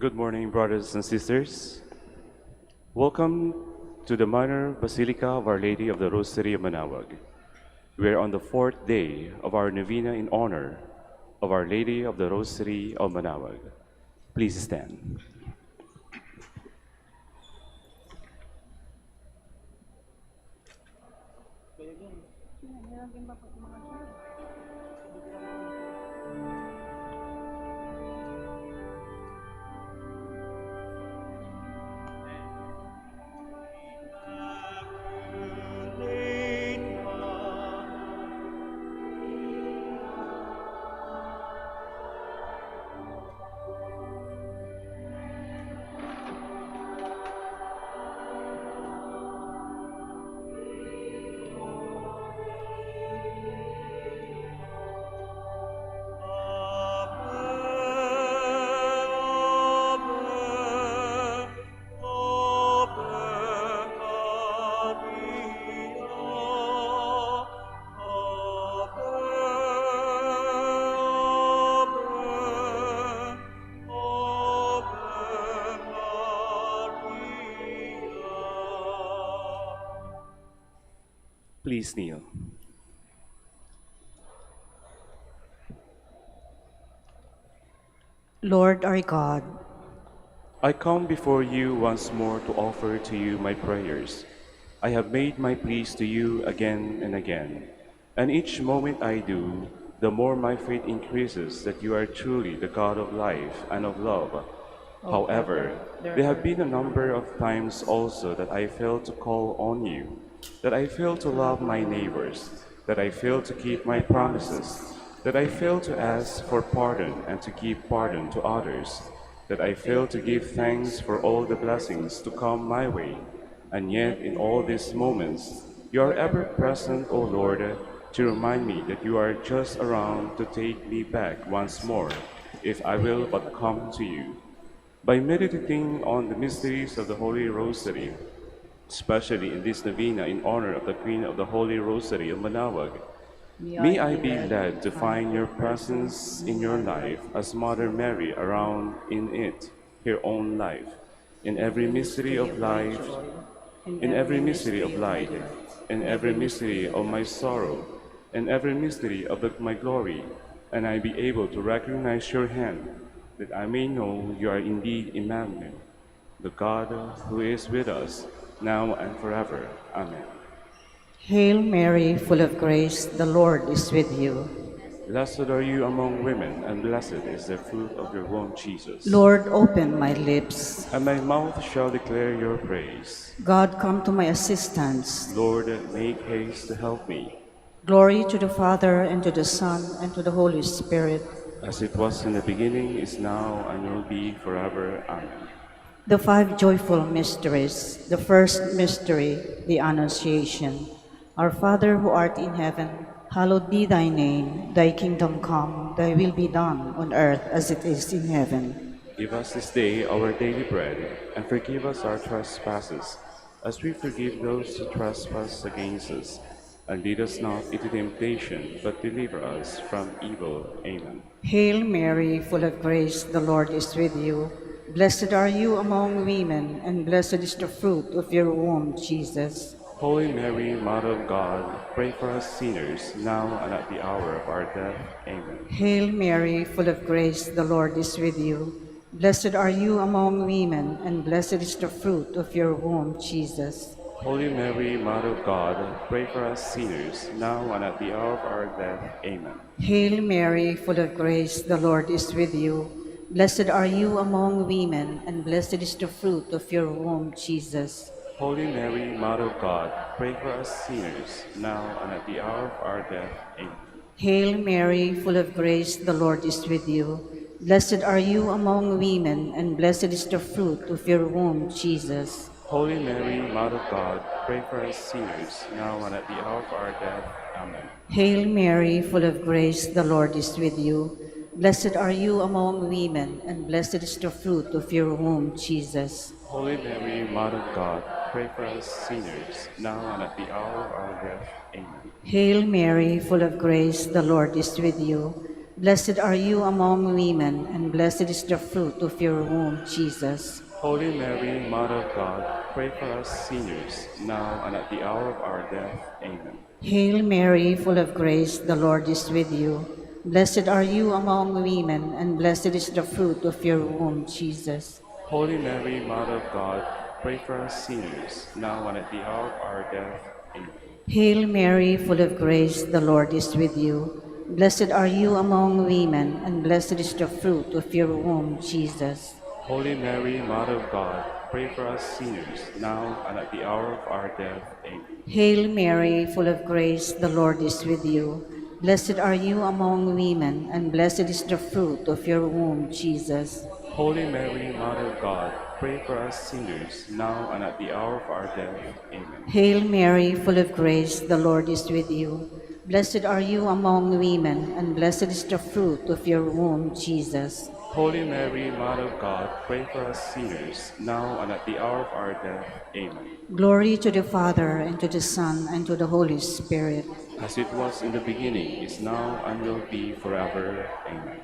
Good morning, brothers and sisters. Welcome to the Minor Basilica of Our Lady of the Rosary of Manaoag. We are on the fourth day of our novena in honor of Our Lady of the Rosary of Manaoag. Please stand. Please kneel. Lord our God, I come before you once more to offer to you my prayers. I have made my pleas to you again and again, and each moment I do, the more my faith increases that you are truly the God of life and of love. However, there have been a number of times also that I failed to call on you, that I failed to love my neighbors, that I failed to keep my promises, that I failed to ask for pardon and to give pardon to others, that I failed to give thanks for all the blessings to come my way. And yet, in all these moments, you are ever present, O Lord, to remind me that you are just around to take me back once more, if I will but come to you. By meditating on the mysteries of the Holy Rosary, especially in this novena in honor of the Queen of the Holy Rosary of Manaoag, may I be led to find your presence in your life as Mother Mary around in it, her own life, in every mystery of life, in every mystery of light, in every mystery of my sorrow, in every mystery of my glory, and I be able to recognize your hand, that I may know you are indeed Emmanuel, the God who is with us, now and forever. Amen. Hail Mary, full of grace, the Lord is with you. Blessed are you among women, and blessed is the fruit of your womb, Jesus. Lord, open my lips. And my mouth shall declare your praise. God, come to my assistance. Lord, make haste to help me. Glory to the Father, and to the Son, and to the Holy Spirit. As it was in the beginning, is now, and will be forever. Amen. The five joyful mysteries. The first mystery, the Annunciation. Our Father who art in heaven, hallowed be thy name. Thy kingdom come, thy will be done on earth as it is in heaven. Give us this day our daily bread, and forgive us our trespasses, as we forgive those who trespass against us. And lead us not into temptation, but deliver us from evil. Amen. Hail Mary, full of grace, the Lord is with you. Blessed are you among women, and blessed is the fruit of your womb, Jesus. Holy Mary, Mother of God, pray for us sinners, now and at the hour of our death. Amen. Hail Mary, full of grace, the Lord is with you. Blessed are you among women, and blessed is the fruit of your womb, Jesus. Holy Mary, Mother of God, pray for us sinners, now and at the hour of our death. Amen. Hail Mary, full of grace, the Lord is with you. Blessed are you among women, and blessed is the fruit of your womb, Jesus. Holy Mary, Mother of God, pray for us sinners, now and at the hour of our death. Amen. Hail Mary, full of grace, the Lord is with you. Blessed are you among women, and blessed is the fruit of your womb, Jesus. Holy Mary, Mother of God, pray for us sinners, now and at the hour of our death. Amen. Hail Mary, full of grace, the Lord is with you. Blessed are you among women, and blessed is the fruit of your womb, Jesus. Holy Mary, Mother of God, pray for us sinners, now and at the hour of our death. Amen. Hail Mary, full of grace, the Lord is with you. Blessed are you among women, and blessed is the fruit of your womb, Jesus. Holy Mary, Mother of God, pray for us sinners, now and at the hour of our death. Amen. Hail Mary, full of grace, the Lord is with you. Blessed are you among women, and blessed is the fruit of your womb, Jesus. Holy Mary, Mother of God, pray for us sinners, now and at the hour of our death. Amen. Hail Mary, full of grace, the Lord is with you. Blessed are you among women, and blessed is the fruit of your womb, Jesus. Holy Mary, Mother of God, pray for us sinners, now and at the hour of our death. Amen. Hail Mary, full of grace, the Lord is with you. Blessed are you among women, and blessed is the fruit of your womb, Jesus. Holy Mary, Mother of God, pray for us sinners, now and at the hour of our death. Amen. Hail Mary, full of grace, the Lord is with you. Blessed are you among women, and blessed is the fruit of your womb, Jesus. Holy Mary, Mother of God, pray for us sinners, now and at the hour of our death. Amen. Glory to the Father, and to the Son, and to the Holy Spirit. As it was in the beginning, is now, and will be forever. Amen.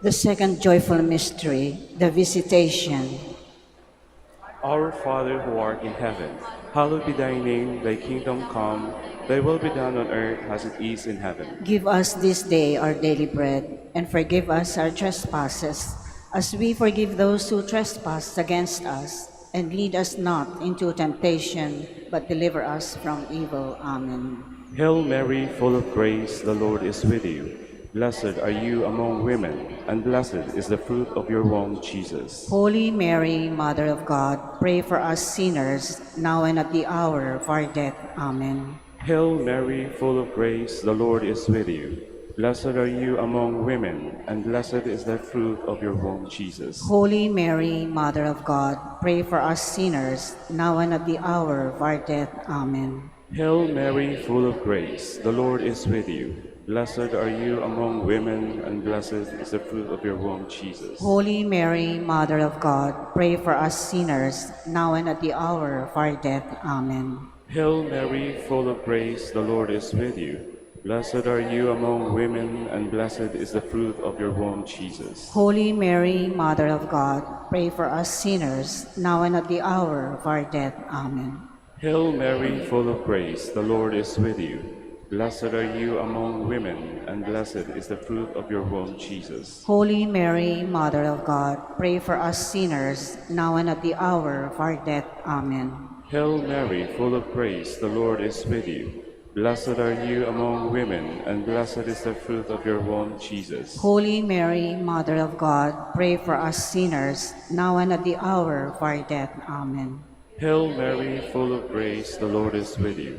The second joyful mystery, the Visitation. Our Father who art in heaven, hallowed be thy name, thy kingdom come, thy will be done on earth as it is in heaven. Give us this day our daily bread, and forgive us our trespasses, as we forgive those who trespass against us. And lead us not into temptation, but deliver us from evil. Amen. Hail Mary, full of grace, the Lord is with you. Blessed are you among women, and blessed is the fruit of your womb, Jesus. Holy Mary, Mother of God, pray for us sinners, now and at the hour of our death. Amen. Hail Mary, full of grace, the Lord is with you. Blessed are you among women, and blessed is the fruit of your womb, Jesus. Holy Mary, Mother of God, pray for us sinners, now and at the hour of our death. Amen. Hail Mary, full of grace, the Lord is with you. Blessed are you among women, and blessed is the fruit of your womb, Jesus. Holy Mary, Mother of God, pray for us sinners, now and at the hour of our death. Amen. Hail Mary, full of grace, the Lord is with you. Blessed are you among women, and blessed is the fruit of your womb, Jesus. Holy Mary, Mother of God, pray for us sinners, now and at the hour of our death. Amen. Hail Mary, full of grace, the Lord is with you. Blessed are you among women, and blessed is the fruit of your womb, Jesus. Holy Mary, Mother of God, pray for us sinners, now and at the hour of our death. Amen. Hail Mary, full of grace, the Lord is with you. Blessed are you among women, and blessed is the fruit of your womb, Jesus. Holy Mary, Mother of God, pray for us sinners, now and at the hour of our death. Amen. Hail Mary, full of grace, the Lord is with you.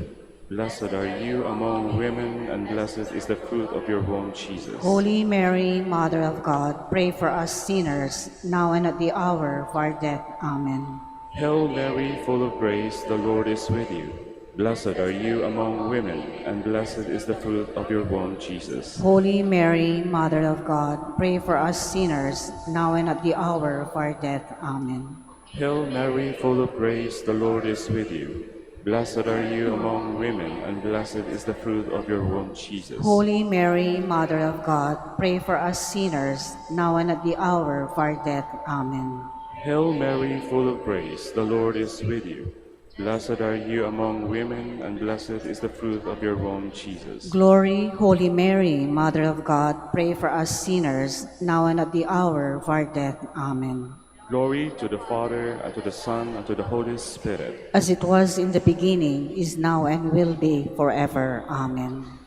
Blessed are you among women, and blessed is the fruit of your womb, Jesus. Holy Mary, Mother of God, pray for us sinners, now and at the hour of our death. Amen. Hail Mary, full of grace, the Lord is with you. Blessed are you among women, and blessed is the fruit of your womb, Jesus. Holy Mary, Mother of God, pray for us sinners, now and at the hour of our death. Amen. Hail Mary, full of grace, the Lord is with you. Blessed are you among women, and blessed is the fruit of your womb, Jesus. Holy Mary, Mother of God, pray for us sinners, now and at the hour of our death. Amen. Hail Mary, full of grace, the Lord is with you. Blessed are you among women, and blessed is the fruit of your womb, Jesus. Glory, Holy Mary, Mother of God, pray for us sinners, now and at the hour of our death. Amen. Glory to the Father, and to the Son, and to the Holy Spirit. As it was in the beginning, is now, and will be forever. Amen.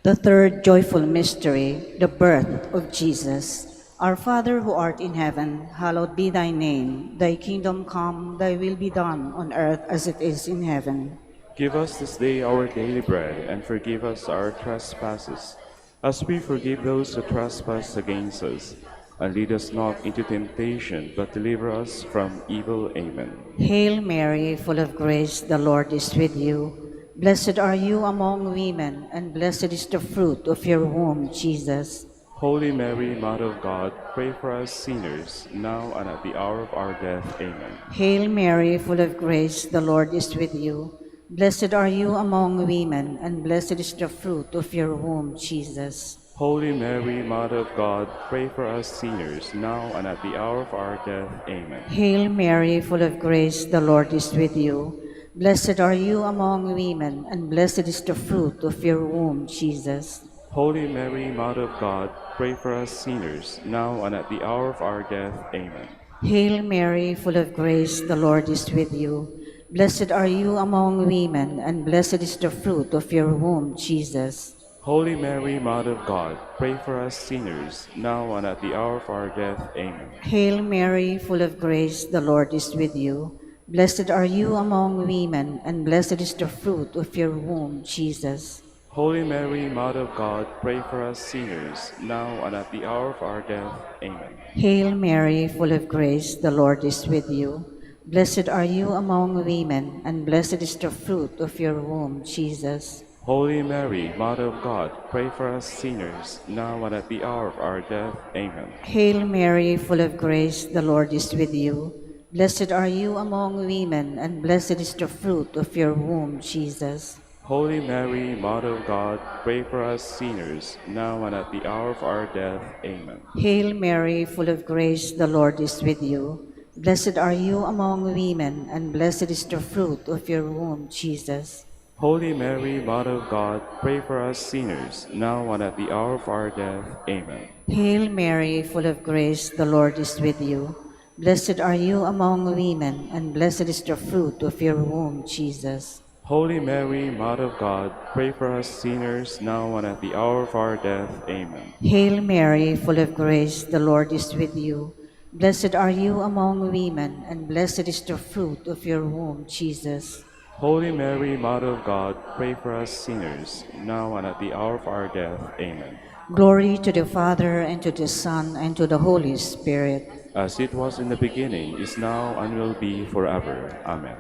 The third joyful mystery, the birth of Jesus. Our Father who art in heaven, hallowed be thy name. Thy kingdom come, thy will be done on earth as it is in heaven. Give us this day our daily bread, and forgive us our trespasses, as we forgive those who trespass against us. And lead us not into temptation, but deliver us from evil. Amen. Hail Mary, full of grace, the Lord is with you. Blessed are you among women, and blessed is the fruit of your womb, Jesus. Holy Mary, Mother of God, pray for us sinners, now and at the hour of our death. Amen. Hail Mary, full of grace, the Lord is with you. Blessed are you among women, and blessed is the fruit of your womb, Jesus. Holy Mary, Mother of God, pray for us sinners, now and at the hour of our death. Amen. Hail Mary, full of grace, the Lord is with you. Blessed are you among women, and blessed is the fruit of your womb, Jesus. Holy Mary, Mother of God, pray for us sinners, now and at the hour of our death. Amen. Hail Mary, full of grace, the Lord is with you. Blessed are you among women, and blessed is the fruit of your womb, Jesus. Holy Mary, Mother of God, pray for us sinners, now and at the hour of our death. Amen. Hail Mary, full of grace, the Lord is with you. Blessed are you among women, and blessed is the fruit of your womb, Jesus. Holy Mary, Mother of God, pray for us sinners, now and at the hour of our death. Amen. Hail Mary, full of grace, the Lord is with you. Blessed are you among women, and blessed is the fruit of your womb, Jesus. Holy Mary, Mother of God, pray for us sinners, now and at the hour of our death. Amen. Hail Mary, full of grace, the Lord is with you. Blessed are you among women, and blessed is the fruit of your womb, Jesus. Holy Mary, Mother of God, pray for us sinners, now and at the hour of our death. Amen. Hail Mary, full of grace, the Lord is with you. Blessed are you among women, and blessed is the fruit of your womb, Jesus. Holy Mary, Mother of God, pray for us sinners, now and at the hour of our death. Amen. Hail Mary, full of grace, the Lord is with you. Blessed are you among women, and blessed is the fruit of your womb, Jesus. Holy Mary, Mother of God, pray for us sinners, now and at the hour of our death. Amen. Hail Mary, full of grace, the Lord is with you. Blessed are you among women, and blessed is the fruit of your womb, Jesus. Holy Mary, Mother of God, pray for us sinners, now and at the hour of our death. Amen. Glory to the Father, and to the Son, and to the Holy Spirit. As it was in the beginning, is now, and will be forever. Amen.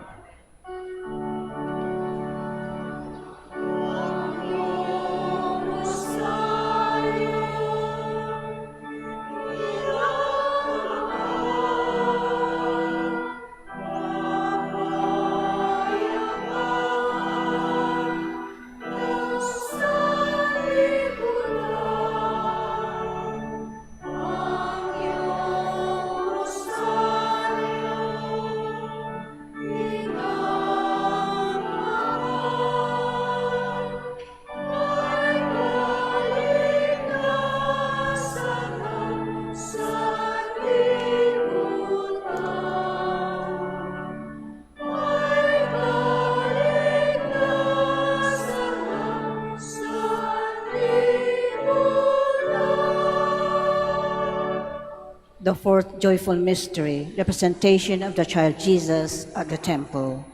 The fourth joyful mystery, the presentation of the child Jesus at the temple.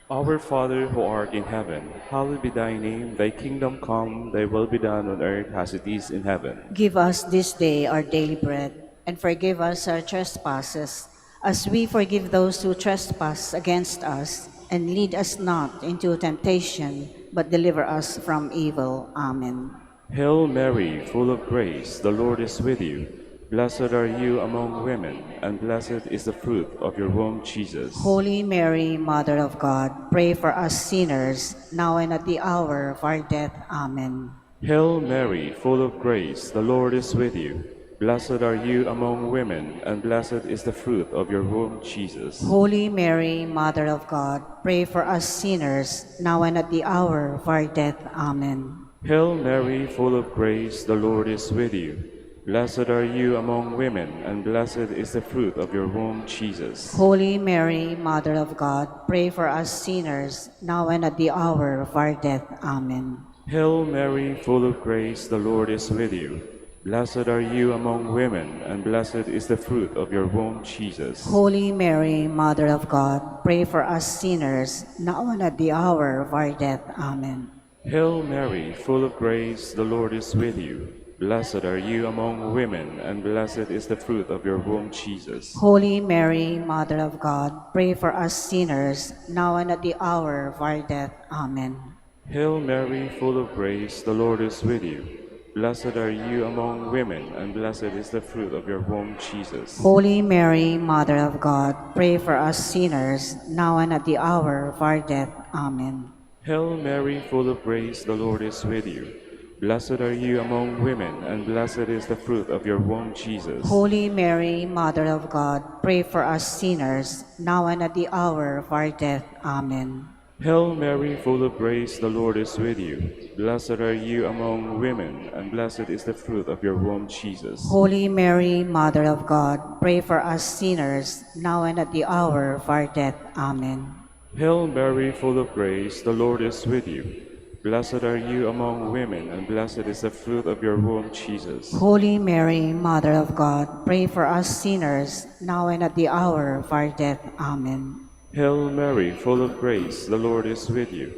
Our Father who art in heaven, hallowed be thy name. Thy kingdom come, thy will be done on earth as it is in heaven. Give us this day our daily bread, and forgive us our trespasses, as we forgive those who trespass against us. And lead us not into temptation, but deliver us from evil. Amen. Hail Mary, full of grace, the Lord is with you. Blessed are you among women, and blessed is the fruit of your womb, Jesus. Holy Mary, Mother of God, pray for us sinners, now and at the hour of our death. Amen. Hail Mary, full of grace, the Lord is with you. Blessed are you among women, and blessed is the fruit of your womb, Jesus. Holy Mary, Mother of God, pray for us sinners, now and at the hour of our death. Amen. Hail Mary, full of grace, the Lord is with you. Blessed are you among women, and blessed is the fruit of your womb, Jesus. Holy Mary, Mother of God, pray for us sinners, now and at the hour of our death. Amen. Hail Mary, full of grace, the Lord is with you. Blessed are you among women, and blessed is the fruit of your womb, Jesus. Holy Mary, Mother of God, pray for us sinners, now and at the hour of our death. Amen. Hail Mary, full of grace, the Lord is with you. Blessed are you among women, and blessed is the fruit of your womb, Jesus. Holy Mary, Mother of God, pray for us sinners, now and at the hour of our death. Amen. Hail Mary, full of grace, the Lord is with you. Blessed are you among women, and blessed is the fruit of your womb, Jesus. Holy Mary, Mother of God, pray for us sinners, now and at the hour of our death. Amen. Hail Mary, full of grace, the Lord is with you. Blessed are you among women, and blessed is the fruit of your womb, Jesus. Holy Mary, Mother of God, pray for us sinners, now and at the hour of our death. Amen. Hail Mary, full of grace, the Lord is with you. Blessed are you among women, and blessed is the fruit of your womb, Jesus. Holy Mary, Mother of God, pray for us sinners, now and at the hour of our death. Amen. Hail Mary, full of grace, the Lord is with you. Blessed are you among women, and blessed is the fruit of your womb, Jesus. Holy Mary, Mother of God, pray for us sinners, now and at the hour of our death. Amen. Hail Mary, full of grace, the Lord is with you.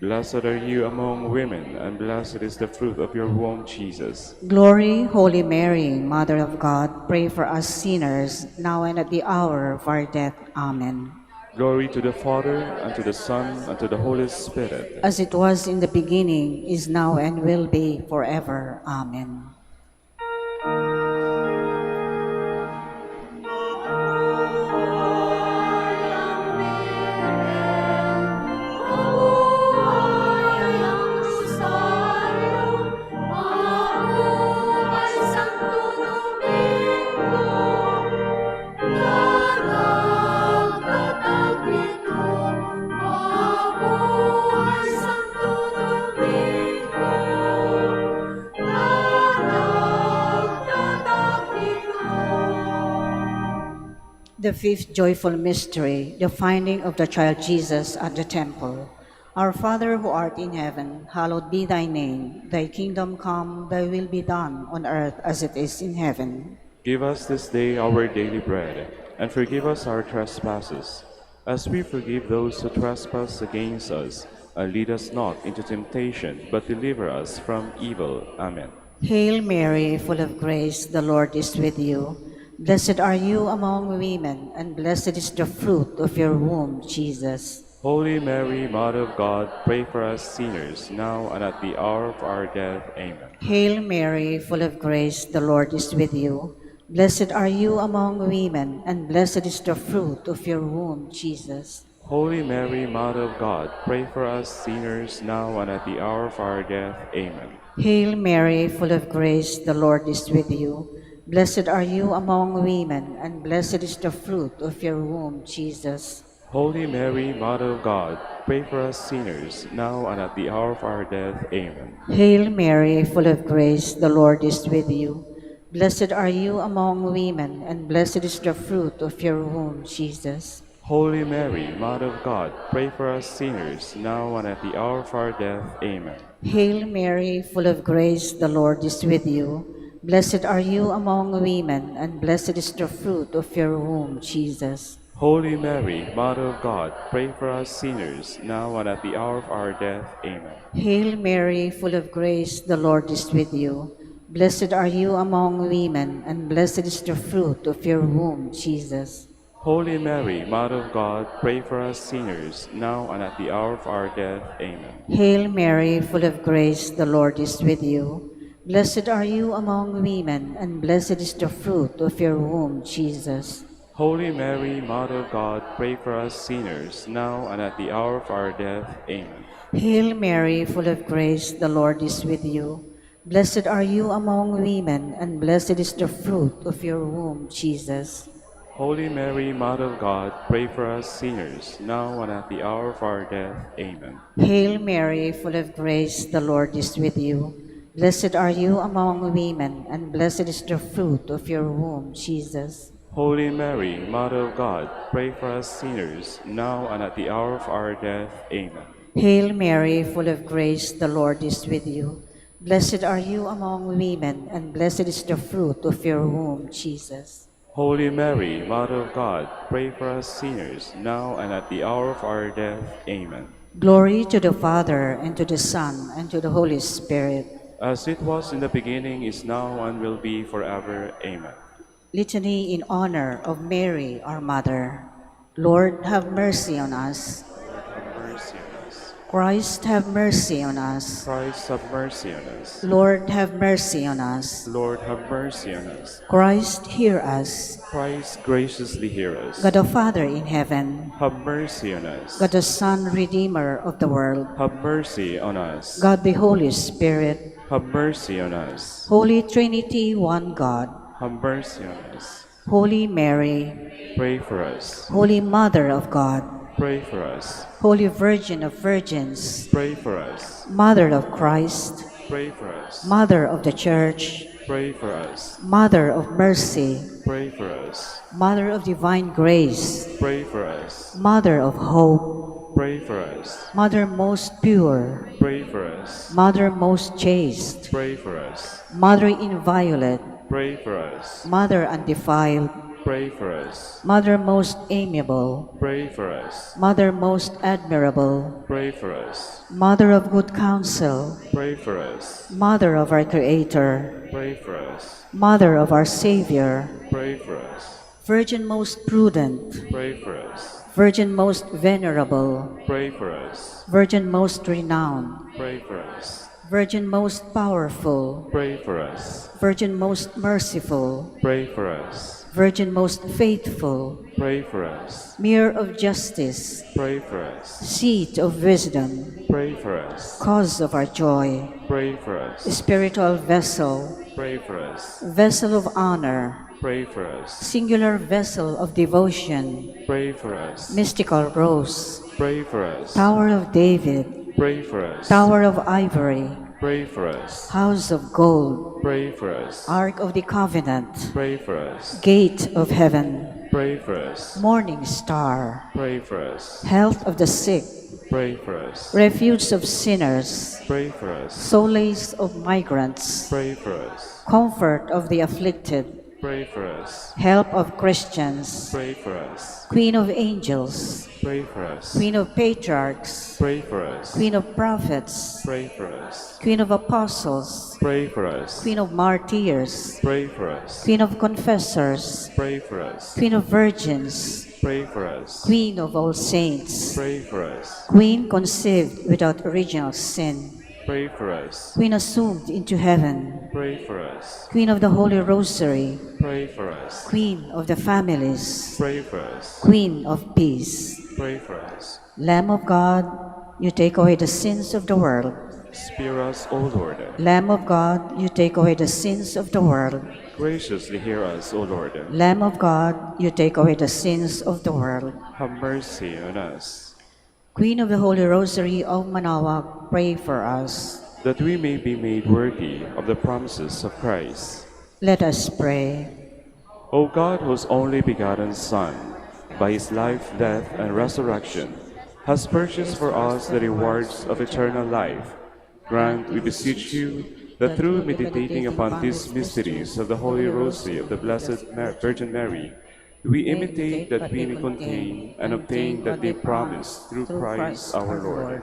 Blessed are you among women, and blessed is the fruit of your womb, Jesus. Glory, Holy Mary, Mother of God, pray for us sinners, now and at the hour of our death. Amen. Glory to the Father, and to the Son, and to the Holy Spirit. As it was in the beginning, is now, and will be forever. Amen. The fifth joyful mystery, the finding of the child Jesus at the temple. Our Father who art in heaven, hallowed be thy name. Thy kingdom come, thy will be done on earth as it is in heaven. Give us this day our daily bread, and forgive us our trespasses, as we forgive those who trespass against us. And lead us not into temptation, but deliver us from evil. Amen. Hail Mary, full of grace, the Lord is with you. Blessed are you among women, and blessed is the fruit of your womb, Jesus. Holy Mary, Mother of God, pray for us sinners, now and at the hour of our death. Amen. Hail Mary, full of grace, the Lord is with you. Blessed are you among women, and blessed is the fruit of your womb, Jesus. Holy Mary, Mother of God, pray for us sinners, now and at the hour of our death. Amen. Hail Mary, full of grace, the Lord is with you. Blessed are you among women, and blessed is the fruit of your womb, Jesus. Holy Mary, Mother of God, pray for us sinners, now and at the hour of our death. Amen. Hail Mary, full of grace, the Lord is with you. Blessed are you among women, and blessed is the fruit of your womb, Jesus. Holy Mary, Mother of God, pray for us sinners, now and at the hour of our death. Amen. Hail Mary, full of grace, the Lord is with you. Blessed are you among women, and blessed is the fruit of your womb, Jesus. Holy Mary, Mother of God, pray for us sinners, now and at the hour of our death. Amen. Hail Mary, full of grace, the Lord is with you. Blessed are you among women, and blessed is the fruit of your womb, Jesus. Holy Mary, Mother of God, pray for us sinners, now and at the hour of our death. Amen. Hail Mary, full of grace, the Lord is with you. Blessed are you among women, and blessed is the fruit of your womb, Jesus. Holy Mary, Mother of God, pray for us sinners, now and at the hour of our death. Amen. Hail Mary, full of grace, the Lord is with you. Blessed are you among women, and blessed is the fruit of your womb, Jesus. Holy Mary, Mother of God, pray for us sinners, now and at the hour of our death. Amen. Hail Mary, full of grace, the Lord is with you. Blessed are you among women, and blessed is the fruit of your womb, Jesus. Holy Mary, Mother of God, pray for us sinners, now and at the hour of our death. Amen. Hail Mary, full of grace, the Lord is with you. Blessed are you among women, and blessed is the fruit of your womb, Jesus. Holy Mary, Mother of God, pray for us sinners, now and at the hour of our death. Amen. Glory to the Father, and to the Son, and to the Holy Spirit. As it was in the beginning, is now, and will be forever. Amen. Litany in honor of Mary, our Mother. Lord, have mercy on us. Have mercy on us. Christ, have mercy on us. Christ, have mercy on us. Lord, have mercy on us. Lord, have mercy on us. Christ, hear us. Christ, graciously hear us. God the Father in heaven, Have mercy on us. God the Son, Redeemer of the world, Have mercy on us. God the Holy Spirit, Have mercy on us. Holy Trinity, one God, Have mercy on us. Holy Mary, Pray for us. Holy Mother of God, Pray for us. Holy Virgin of Virgins, Pray for us. Mother of Christ, Pray for us. Mother of the Church, Pray for us. Mother of Mercy, Pray for us. Mother of Divine Grace, Pray for us. Mother of Hope, Pray for us. Mother most pure, Pray for us. Mother most chaste, Pray for us. Mother inviolate, Pray for us. Mother undefiled, Pray for us. Mother most amiable, Pray for us. Mother most admirable, Pray for us. Mother of good counsel, Pray for us. Mother of our Creator, Pray for us. Mother of our Savior, Pray for us. Virgin most prudent, Pray for us. Virgin most venerable, Pray for us. Virgin most renowned, Pray for us. Virgin most powerful, Pray for us. Virgin most merciful, Pray for us. Virgin most faithful, Pray for us. Mirror of justice, Pray for us. Seat of wisdom, Pray for us. Cause of our joy, Pray for us. Spiritual vessel, Pray for us. Vessel of honor, Pray for us. Singular vessel of devotion, Pray for us. Mystical rose, Pray for us. Tower of David, Pray for us. Tower of ivory, Pray for us. House of gold, Pray for us. Ark of the covenant, Pray for us. Gate of heaven, Pray for us. Morning star, Pray for us. Health of the sick, Pray for us. Refuge of sinners, Pray for us. Solace of migrants, Pray for us. Comfort of the afflicted, Pray for us. Help of Christians, Pray for us. Queen of angels, Pray for us. Queen of patriarchs, Pray for us. Queen of prophets, Pray for us. Queen of apostles, Pray for us. Queen of martyrs, Pray for us. Queen of confessors, Pray for us. Queen of virgins, Pray for us. Queen of all saints, Pray for us. Queen conceived without original sin, Pray for us. Queen assumed into heaven, Pray for us. Queen of the Holy Rosary, Pray for us. Queen of the families, Pray for us. Queen of peace, Pray for us. Lamb of God, you take away the sins of the world. Spare us, O Lord. Lamb of God, you take away the sins of the world. Graciously hear us, O Lord. Lamb of God, you take away the sins of the world. Have mercy on us, Queen of the Holy Rosary of Manaoag, pray for us. that we may be made worthy of the promises of Christ. Let us pray. O God, whose only begotten Son, by his life, death, and resurrection, has purchased for us the rewards of eternal life, grant, we beseech you, that through meditating upon these mysteries of the Holy Rosary of the Blessed Virgin Mary, we imitate that we may contain and obtain that they promise through Christ our Lord.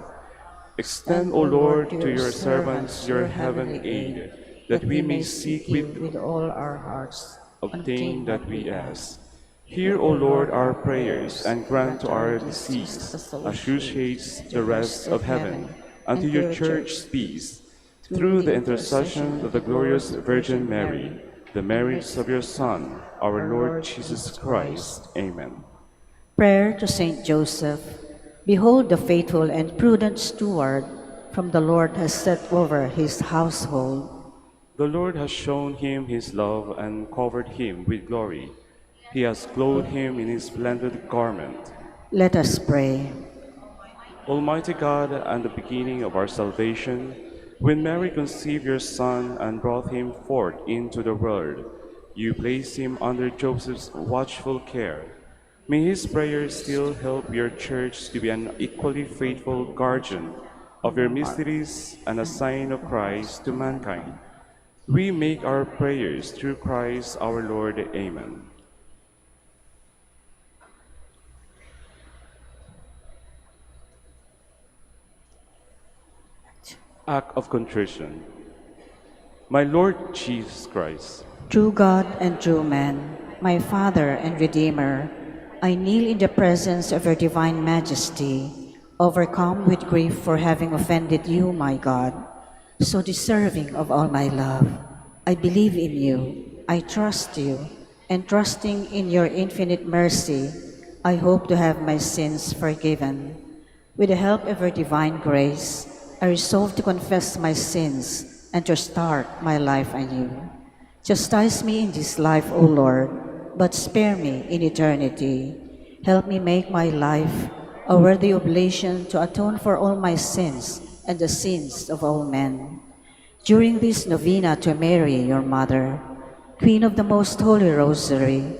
Extend, O Lord, to your servants your heavenly aid, that we may seek with all our hearts, obtain that we ask. Hear, O Lord, our prayers, and grant to our deceased associates the rest of heaven, and to your church peace, through the intercession of the glorious Virgin Mary, the merits of your Son, our Lord Jesus Christ. Amen. Prayer to Saint Joseph. Behold, the faithful and prudent steward from the Lord has set over his household. The Lord has shown him his love and covered him with glory. He has clothed him in his splendid garment. Let us pray. Almighty God, and the beginning of our salvation, when Mary conceived your Son and brought him forth into the world, you placed him under Joseph's watchful care. May his prayers still help your church to be an equally faithful guardian of your mysteries and a sign of Christ to mankind. We make our prayers through Christ our Lord. Amen. Act of Contrition. My Lord Jesus Christ, True God and true man, my Father and Redeemer, I kneel in the presence of your divine majesty, overcome with grief for having offended you, my God, so deserving of all my love. I believe in you, I trust you, and trusting in your infinite mercy, I hope to have my sins forgiven. With the help of your divine grace, I resolve to confess my sins and to start my life anew. Chastise me in this life, O Lord, but spare me in eternity. Help me make my life a worthy oblation to atone for all my sins and the sins of all men. During this novena to Mary, your Mother, Queen of the Most Holy Rosary,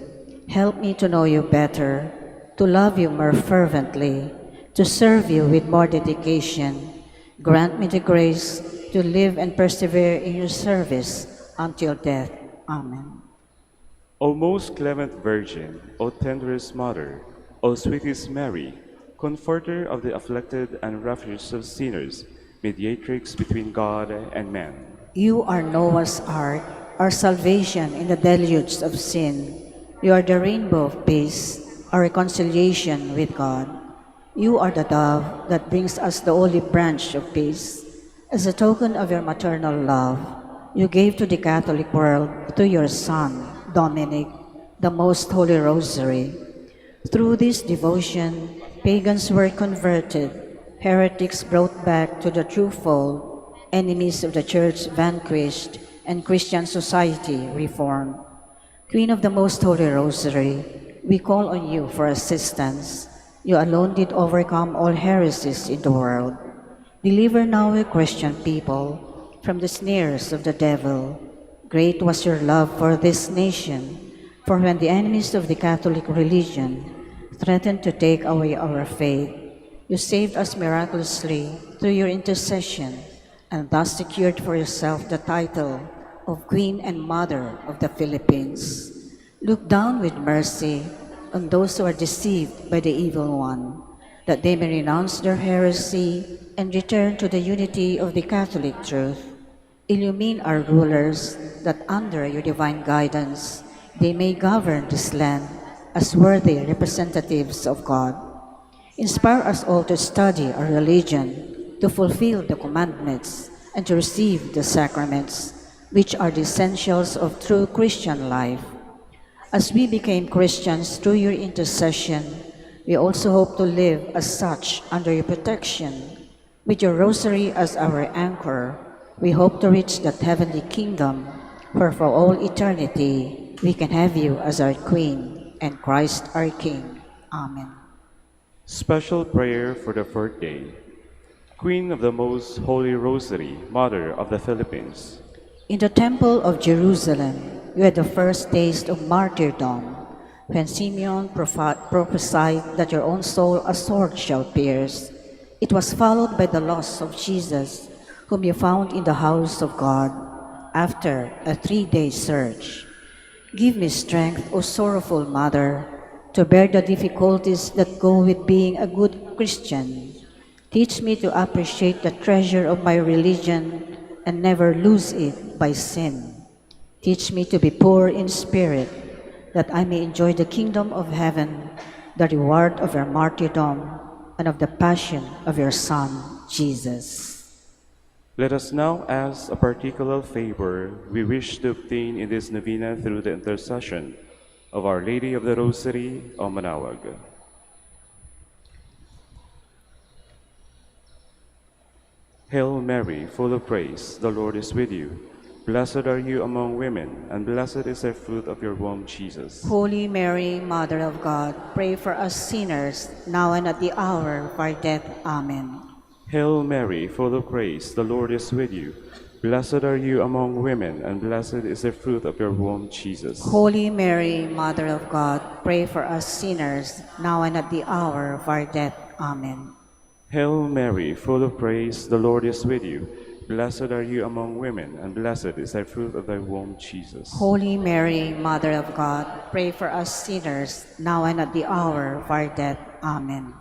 help me to know you better, to love you more fervently, to serve you with more dedication. Grant me the grace to live and persevere in your service until death. Amen. O most clement Virgin, O tenderest Mother, O sweetest Mary, Comforter of the afflicted and refuge of sinners, mediatrix between God and man. You are Noah's ark, our salvation in the deluge of sin. You are the rainbow of peace, our reconciliation with God. You are the dove that brings us the olive branch of peace. As a token of your maternal love, you gave to the Catholic world through your Son, Dominic, the Most Holy Rosary. Through this devotion, pagans were converted, heretics brought back to the true fold, enemies of the Church vanquished, and Christian society reformed. Queen of the Most Holy Rosary, we call on you for assistance. You alone did overcome all heresies in the world. Deliver now your Christian people from the snares of the devil. Great was your love for this nation, for when the enemies of the Catholic religion threatened to take away our faith, you saved us miraculously through your intercession, and thus secured for yourself the title of Queen and Mother of the Philippines. Look down with mercy on those who are deceived by the evil one, that they may renounce their heresy and return to the unity of the Catholic truth. Illumine our rulers, that under your divine guidance they may govern this land as worthy representatives of God. Inspire us all to study our religion, to fulfill the commandments, and to receive the sacraments, which are the essentials of true Christian life. As we became Christians through your intercession, we also hope to live as such under your protection. With your rosary as our anchor, we hope to reach that heavenly kingdom where for all eternity we can have you as our Queen and Christ our King. Amen. Special prayer for the fourth day. Queen of the Most Holy Rosary, Mother of the Philippines. In the Temple of Jerusalem, you had the first taste of martyrdom, when Simeon prophesied that your own soul a sword shall pierce. It was followed by the loss of Jesus, whom you found in the house of God, after a 3-day search. Give me strength, O sorrowful Mother, to bear the difficulties that go with being a good Christian. Teach me to appreciate the treasure of my religion and never lose it by sin. Teach me to be poor in spirit, that I may enjoy the kingdom of heaven, the reward of your martyrdom, and of the passion of your Son, Jesus. Let us now ask a particular favor we wish to obtain in this novena through the intercession of Our Lady of the Rosary, O Manawag. Hail Mary, full of grace, the Lord is with you. Blessed are you among women, and blessed is the fruit of your womb, Jesus. Holy Mary, Mother of God, pray for us sinners, now and at the hour of our death. Amen. Hail Mary, full of grace, the Lord is with you. Blessed are you among women, and blessed is the fruit of your womb, Jesus. Holy Mary, Mother of God, pray for us sinners, now and at the hour of our death. Amen. Hail Mary, full of grace, the Lord is with you. Blessed are you among women, and blessed is the fruit of thy womb, Jesus. Holy Mary, Mother of God, pray for us sinners, now and at the hour of our death. Amen.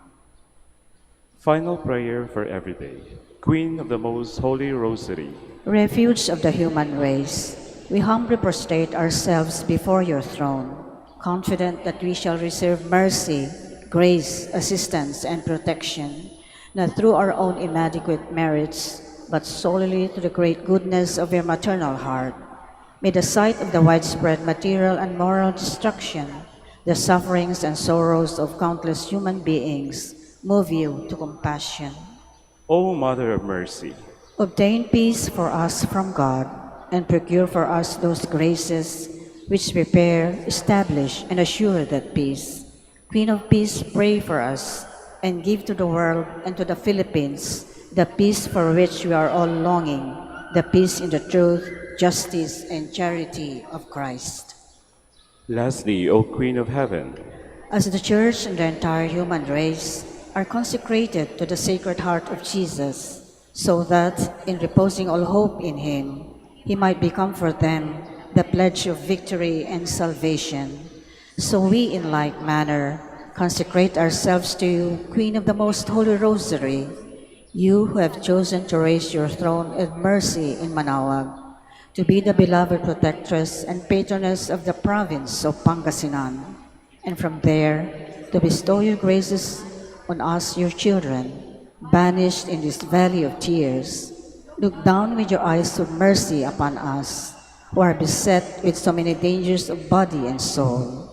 Final prayer for every day. Queen of the most holy rosary, Refuge of the human race, we humbly prostrate ourselves before your throne, confident that we shall receive mercy, grace, assistance, and protection, not through our own inadequate merits, but solely through the great goodness of your maternal heart. May the sight of the widespread material and moral destruction, the sufferings and sorrows of countless human beings, move you to compassion. O Mother of Mercy, Obtain peace for us from God, and procure for us those graces which prepare, establish, and assure that peace. Queen of Peace, pray for us, and give to the world and to the Philippines the peace for which we are all longing, the peace in the truth, justice, and charity of Christ. lastly, O Queen of Heaven, As the Church and the entire human race are consecrated to the Sacred Heart of Jesus, so that, in reposing all hope in Him, He might become for them the pledge of victory and salvation. So we, in like manner, consecrate ourselves to you, Queen of the Most Holy Rosary, you who have chosen to raise your throne of mercy in Manaoag, to be the beloved protectress and patroness of the province of Pangasinan, and from there to bestow your graces on us, your children, banished in this valley of tears. Look down with your eyes of mercy upon us, who are beset with so many dangers of body and soul.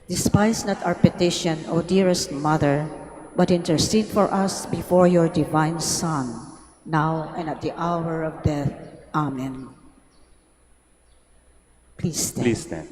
Despise not our petition, O dearest Mother, but intercede for us before your divine Son, now and at the hour of death. Amen. Please stand. please stand.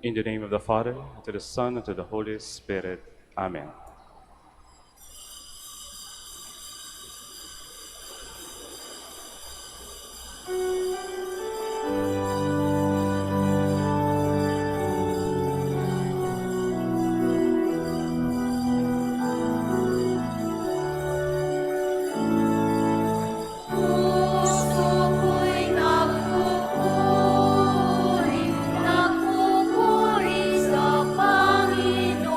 In the name of the Father, and to the Son, and to the Holy Spirit. Amen. Gusto ko'y nagpupuri sa Panginoon.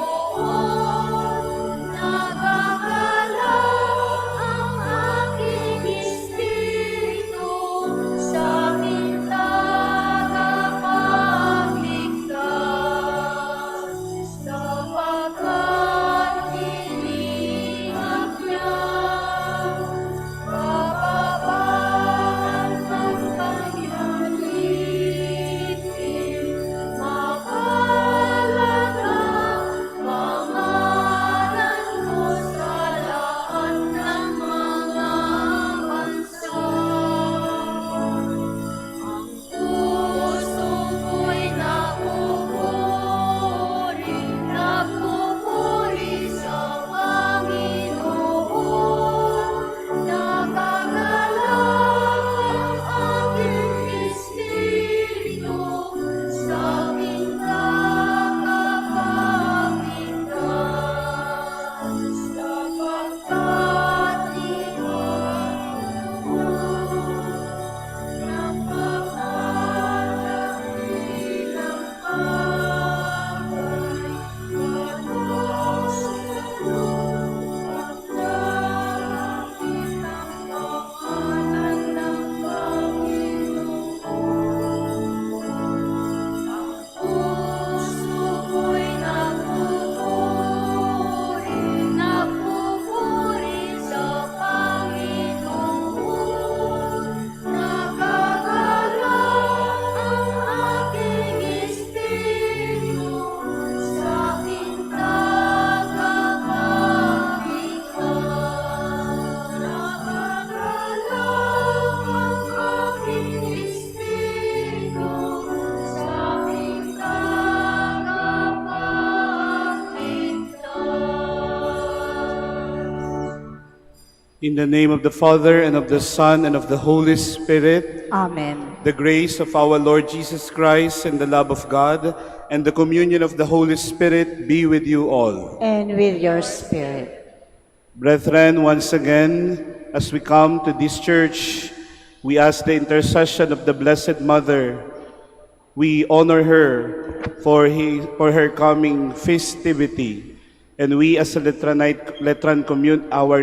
In the name of the Father, and of the Son, and of the Holy Spirit, Amen. the grace of our Lord Jesus Christ, and the love of God, and the communion of the Holy Spirit be with you all. And with your spirit. Brethren, once again, as we come to this church, we ask the intercession of the Blessed Mother. We honor her for her coming festivity. And we as a our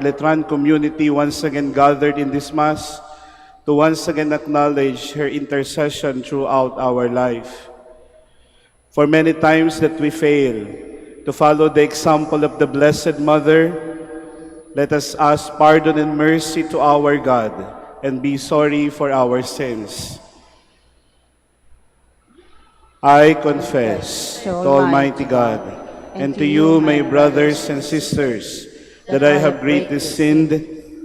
Letran community once again gathered in this Mass to once again acknowledge her intercession throughout our life. For many times that we fail to follow the example of the Blessed Mother, let us ask pardon and mercy to our God and be sorry for our sins. I confess to Almighty God and to you, my brothers and sisters, that I have greatly sinned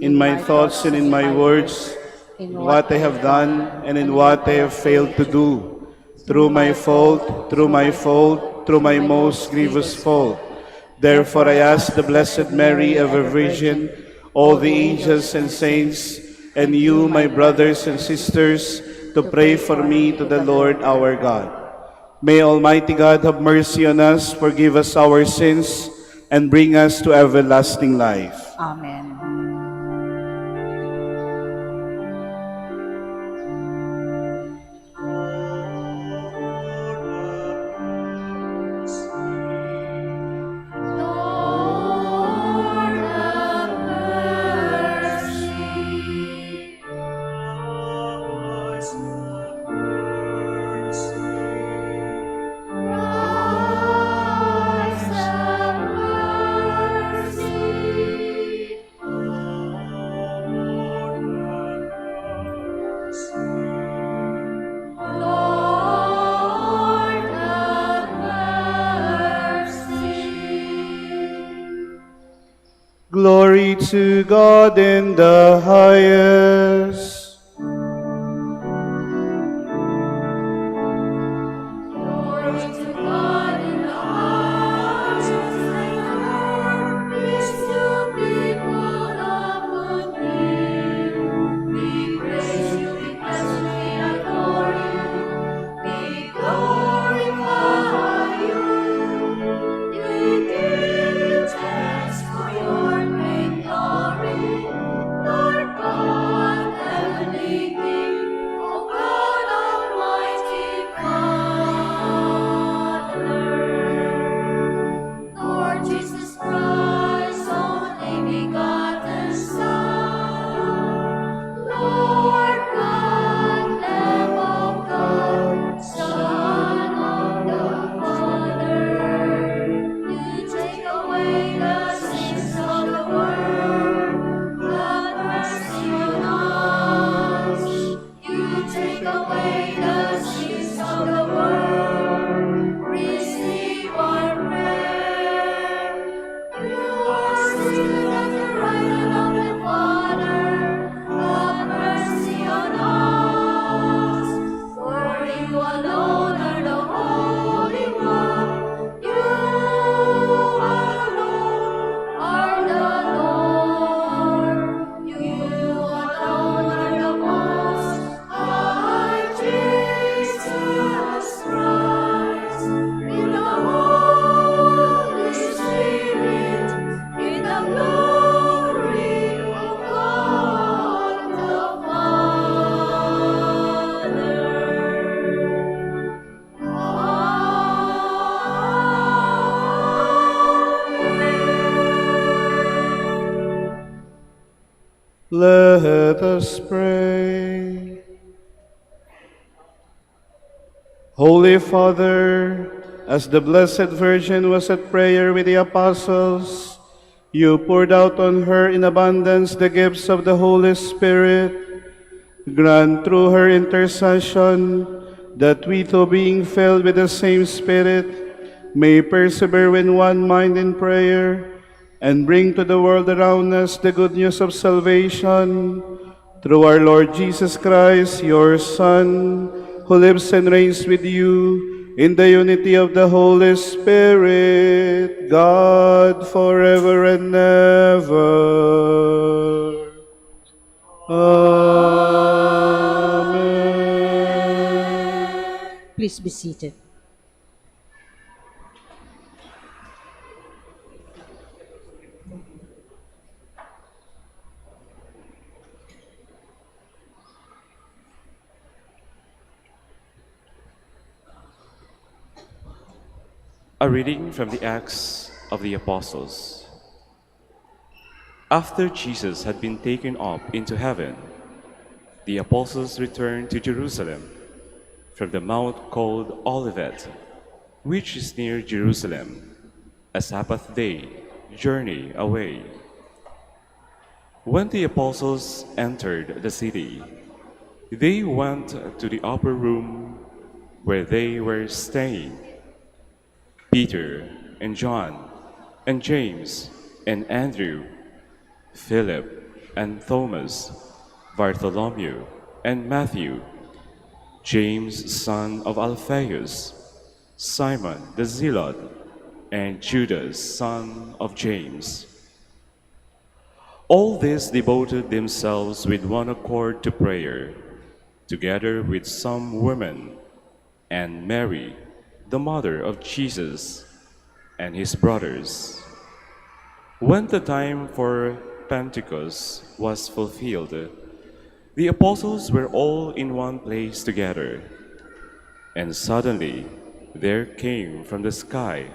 in my thoughts and in my words, in what I have done and in what I have failed to do, through my fault, through my most grievous fault. Therefore I ask the Blessed Mary, ever Virgin, all the angels and saints, and you, my brothers and sisters, to pray for me to the Lord our God. May Almighty God have mercy on us, forgive us our sins, and bring us to everlasting life. Amen. Lord, have mercy. Christ, have mercy. Lord, have mercy. Glory to God in the highest. Glory to God in the highest, and on earth peace to people of good will. We praise you because we adore you. We glorify you. We give you thanks for your great glory. Lord God, heavenly King, O God, Almighty Father. Lord Jesus Christ, only begotten Son, Lord God, Lamb of God, Son of the Father, you take away the sins of the world. Have mercy on us. You take away the sins of the world. Receive our prayer. You are seated at the right hand of the Father. Have mercy on us. For you alone are the Holy One. You alone are the Lord. You alone are the Most High Jesus Christ. In the Holy Spirit, in the glory of God the Father. Amen. Let us pray. Holy Father, as the Blessed Virgin was at prayer with the apostles, you poured out on her in abundance the gifts of the Holy Spirit. Grant through her intercession that we, too being filled with the same Spirit, may persevere in one mind in prayer and bring to the world around us the good news of salvation. Through our Lord Jesus Christ, your Son, who lives and reigns with you in the unity of the Holy Spirit, God, forever and ever. Please be seated. A reading from the Acts of the Apostles. After Jesus had been taken up into heaven, the apostles returned to Jerusalem from the mount called Olivet, which is near Jerusalem, a Sabbath day journey away. When the apostles entered the city, they went to the upper room where they were staying. Peter and John and James and Andrew, Philip and Thomas, Bartholomew and Matthew, James son of Alphaeus, Simon the Zealot, and Judas son of James. All these devoted themselves with one accord to prayer, together with some women, and Mary, the mother of Jesus, and his brothers. When the time for Pentecost was fulfilled, the apostles were all in one place together, and suddenly there came from the sky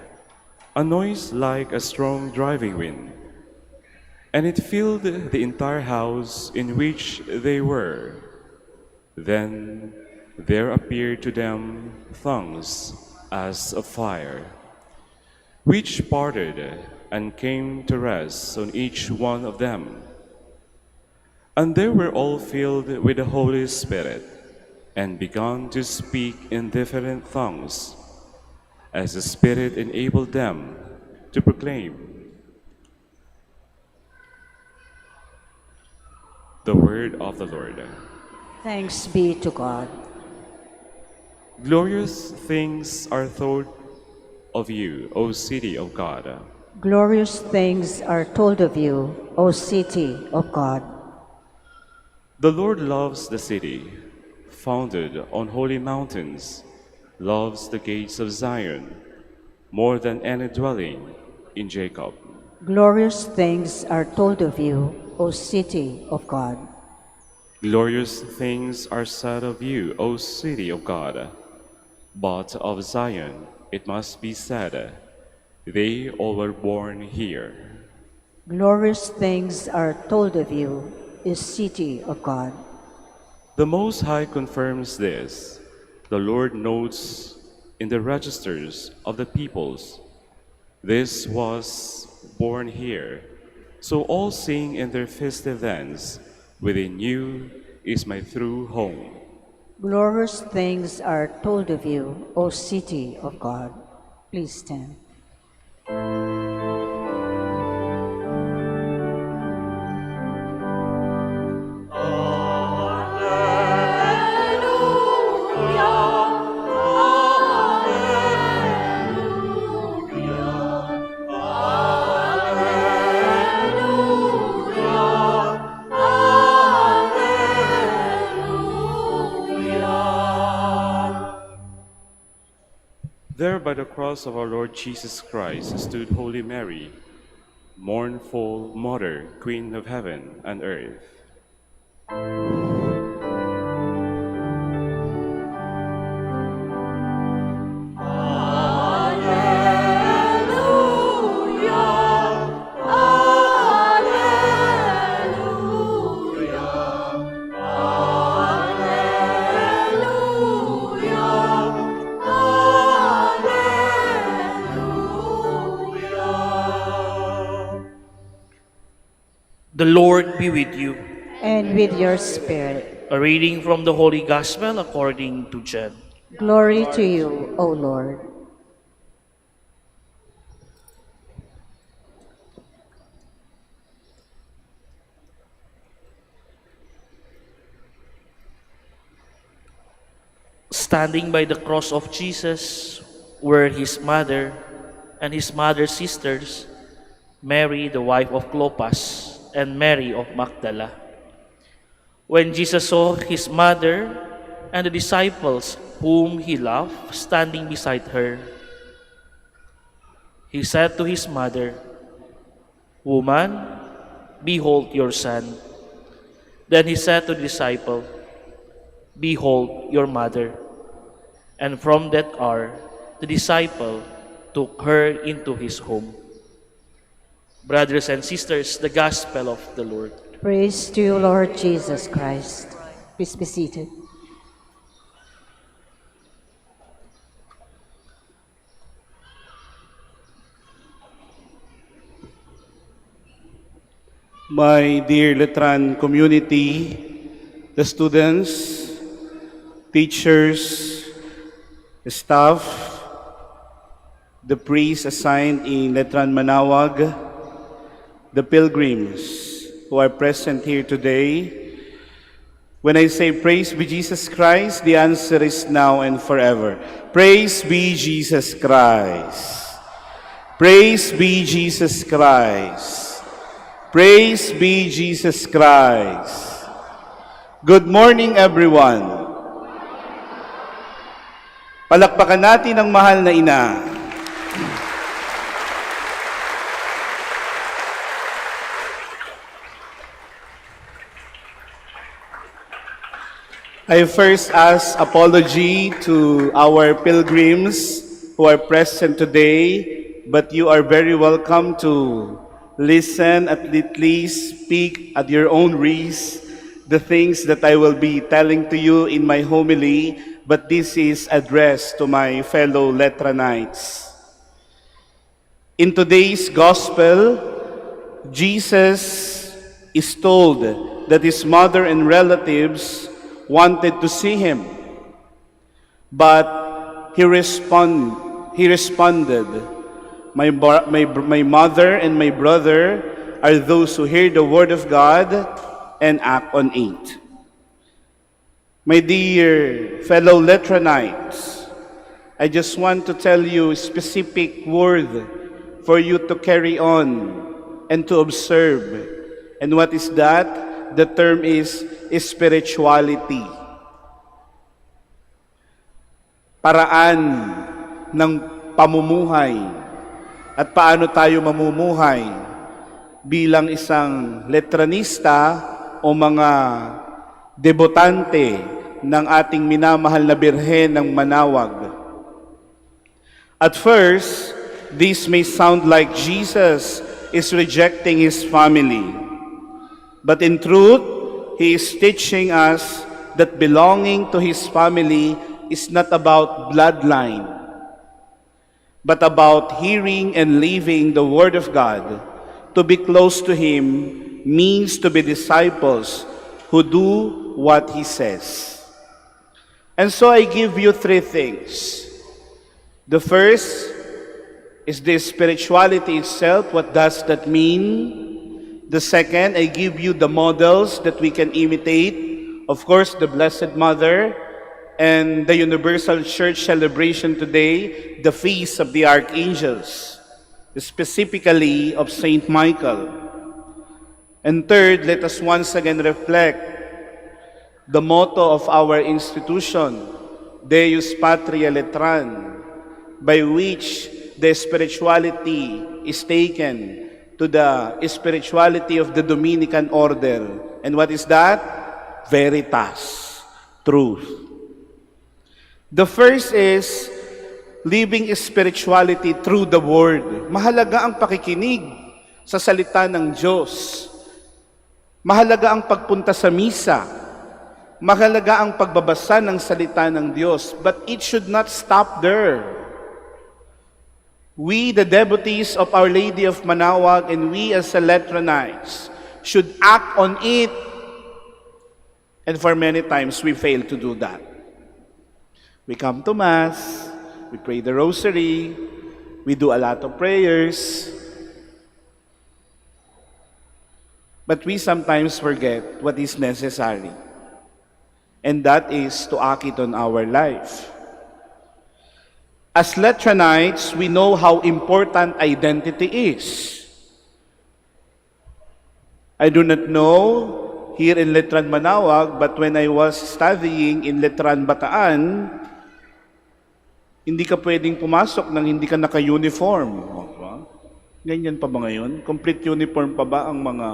a noise like a strong driving wind, and it filled the entire house in which they were. Then there appeared to them tongues as of fire, which parted and came to rest on each one of them. And they were all filled with the Holy Spirit, and began to speak in different tongues, as the Spirit enabled them to proclaim. The word of the Lord. Thanks be to God. Glorious things are told of you, O city of God. Glorious things are told of you, O city of God. The Lord loves the city, founded on holy mountains, loves the gates of Zion, more than any dwelling in Jacob. Glorious things are told of you, O city of God. Glorious things are said of you, O city of God. But of Zion it must be said, they all were born here. Glorious things are told of you, O city of God. The Most High confirms this. The Lord notes in the registers of the peoples, this was born here. So all sing in their festive dance, within you is my true home. Glorious things are told of you, O city of God. Please stand. There by the cross of our Lord Jesus Christ stood Holy Mary, mournful Mother, Queen of heaven and earth. The Lord be with you. And with your spirit. A reading from the Holy Gospel according to John. Glory to you, O Lord. Standing by the cross of Jesus were his mother and his mother's sisters, Mary, the wife of Clopas, and Mary of Magdala. When Jesus saw his mother and the disciples whom he loved standing beside her. He said to his mother, "Woman, behold your son." Then he said to the disciple, "Behold your mother." And from that hour, the disciple took her into his home. Brothers and sisters, the gospel of the Lord. Praise to you, Lord Jesus Christ. Please be seated. My dear Letran community, the students, teachers, staff, the priests assigned in Letran Manawag, the pilgrims who are present here today. When I say praise be Jesus Christ, the answer is now and forever. Praise be Jesus Christ. Praise be Jesus Christ. Praise be Jesus Christ. Good morning, everyone. Palakpakan natin ang mahal na ina. I first ask apology to our pilgrims who are present today, but you are very welcome to listen, at least speak at your own risk the things that I will be telling to you in my homily, but this is addressed to my fellow Letranites. In today's gospel, Jesus is told that his mother and relatives wanted to see him, but he responded, my mother and my brother are those who hear the word of God and act on it. My dear fellow Letranites, I just want to tell you a specific word for you to carry on and to observe. And what is that? The term is spirituality. Paraan ng pamumuhay at paano tayo mamumuhay bilang isang letranista o mga debotante ng ating minamahal na Birhen ng Manawag. At first, this may sound like Jesus is rejecting his family. But in truth, he is teaching us that belonging to his family is not about bloodline, but about hearing and living the Word of God. To be close to him means to be disciples who do what he says. And so I give you three things. The first is the spirituality itself. What does that mean? The second, I give you the models that we can imitate. Of course, the Blessed Mother and the Universal Church celebration today, the Feast of the Archangels, specifically of Saint Michael. And third, let us once again reflect the motto of our institution, Deus Patria Letran, by which the spirituality is taken to the spirituality of the Dominican order. And what is that? Veritas, truth. The first is living spirituality through the Word. Mahalaga ang pakikinig sa salita ng Diyos. Mahalaga ang pagpunta sa misa. Mahalaga ang pagbabasa ng salita ng Diyos. But it should not stop there. We, the devotees of Our Lady of Manawag, and we as Letranites, should act on it. And for many times, we fail to do that. We come to Mass, we pray the Rosary, we do a lot of prayers, but we sometimes forget what is necessary. And that is to act it on our life. As Letranites, we know how important identity is. I do not know here in Letran Manawag, but when I was studying in Letran Bataan, hindi ka pwedeng pumasok nang hindi ka naka-uniform. O, diba? Ganyan pa ba ngayon? Complete uniform pa ba ang mga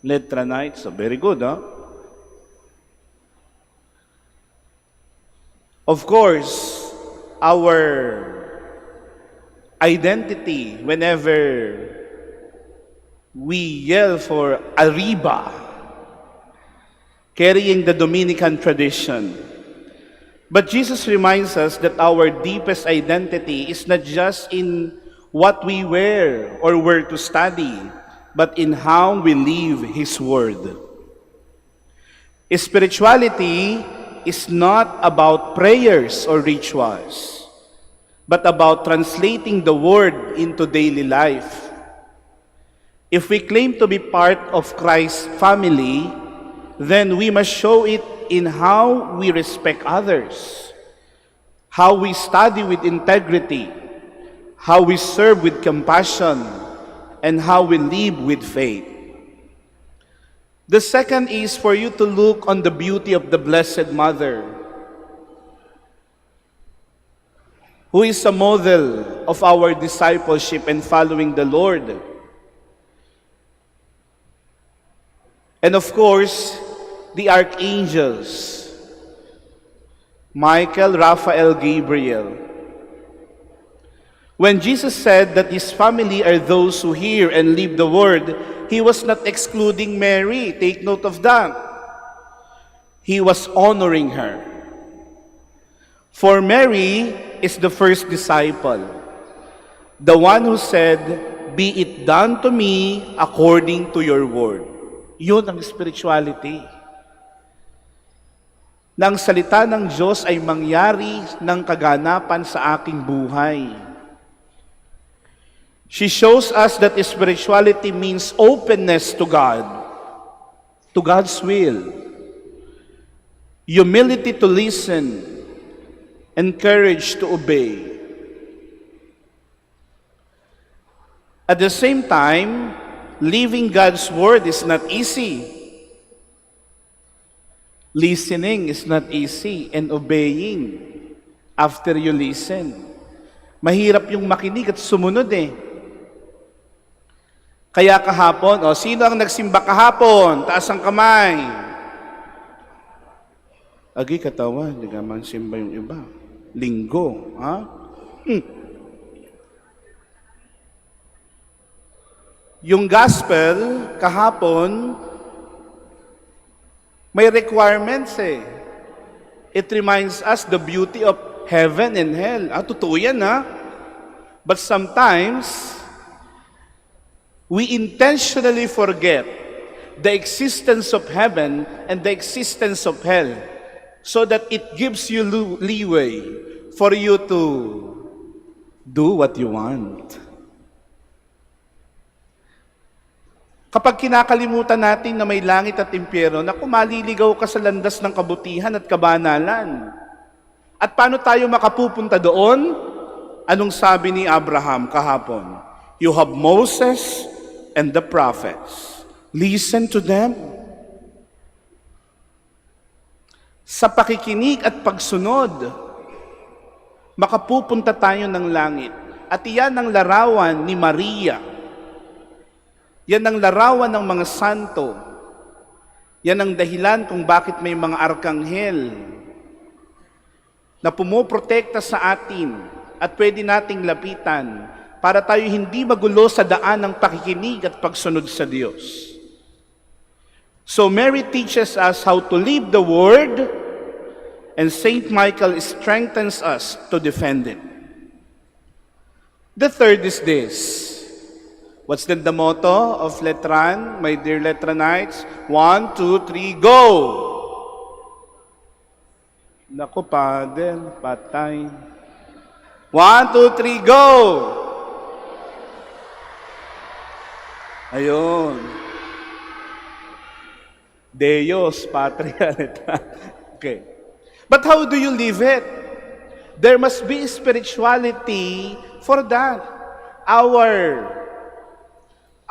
Letranites? So, very good, ha? Of course, our identity whenever we yell for Arriba, carrying the Dominican tradition. But Jesus reminds us that our deepest identity is not just in what we wear or where to study, but in how we live His Word. Spirituality is not about prayers or rituals, but about translating the Word into daily life. If we claim to be part of Christ's family, then we must show it in how we respect others, how we study with integrity, how we serve with compassion, and how we live with faith. The second is for you to look on the beauty of the Blessed Mother, who is a model of our discipleship and following the Lord. And of course, the archangels, Michael, Raphael, Gabriel. When Jesus said that His family are those who hear and live the Word, He was not excluding Mary. Take note of that. He was honoring her. For Mary is the first disciple, the one who said, "Be it done to me according to your word." Yun ang spirituality. Na ang salita ng Diyos ay mangyari ng kaganapan sa aking buhay. She shows us that spirituality means openness to God, to God's will, humility to listen, and courage to obey. At the same time, living God's Word is not easy. Listening is not easy, and obeying after you listen. Mahirap yung makinig at sumunod eh. Kaya kahapon, sino ang nagsimba kahapon? Taas ang kamay. Agi katawa, hindi naman simba yung iba. Linggo, ha? Yung gospel, kahapon, may requirements eh. It reminds us the beauty of heaven and hell. Totoo yan, ha? But sometimes, we intentionally forget the existence of heaven and the existence of hell so that it gives you leeway for you to do what you want. Kapag kinakalimutan natin na may langit at impyerno, naku, maliligaw ka sa landas ng kabutihan at kabanalan. At paano tayo makapupunta doon? Anong sabi ni Abraham kahapon? You have Moses and the prophets. Listen to them. Sa pakikinig at pagsunod, makapupunta tayo ng langit. At iyan ang larawan ni Maria. Yan ang larawan ng mga santo. Yan ang dahilan kung bakit may mga arkanghel na pumoprotekta sa atin at pwede nating lapitan para tayo hindi magulo sa daan ng pakikinig at pagsunod sa Diyos. So Mary teaches us how to live the Word, and Saint Michael strengthens us to defend it. The third is this. What's the motto of Letran, my dear Letranites? 1, 2, 3, go! Naku, Father, patay. 1, 2, 3, go! Ayun. Deus, Patria, okay. But how do you live it? There must be spirituality for that.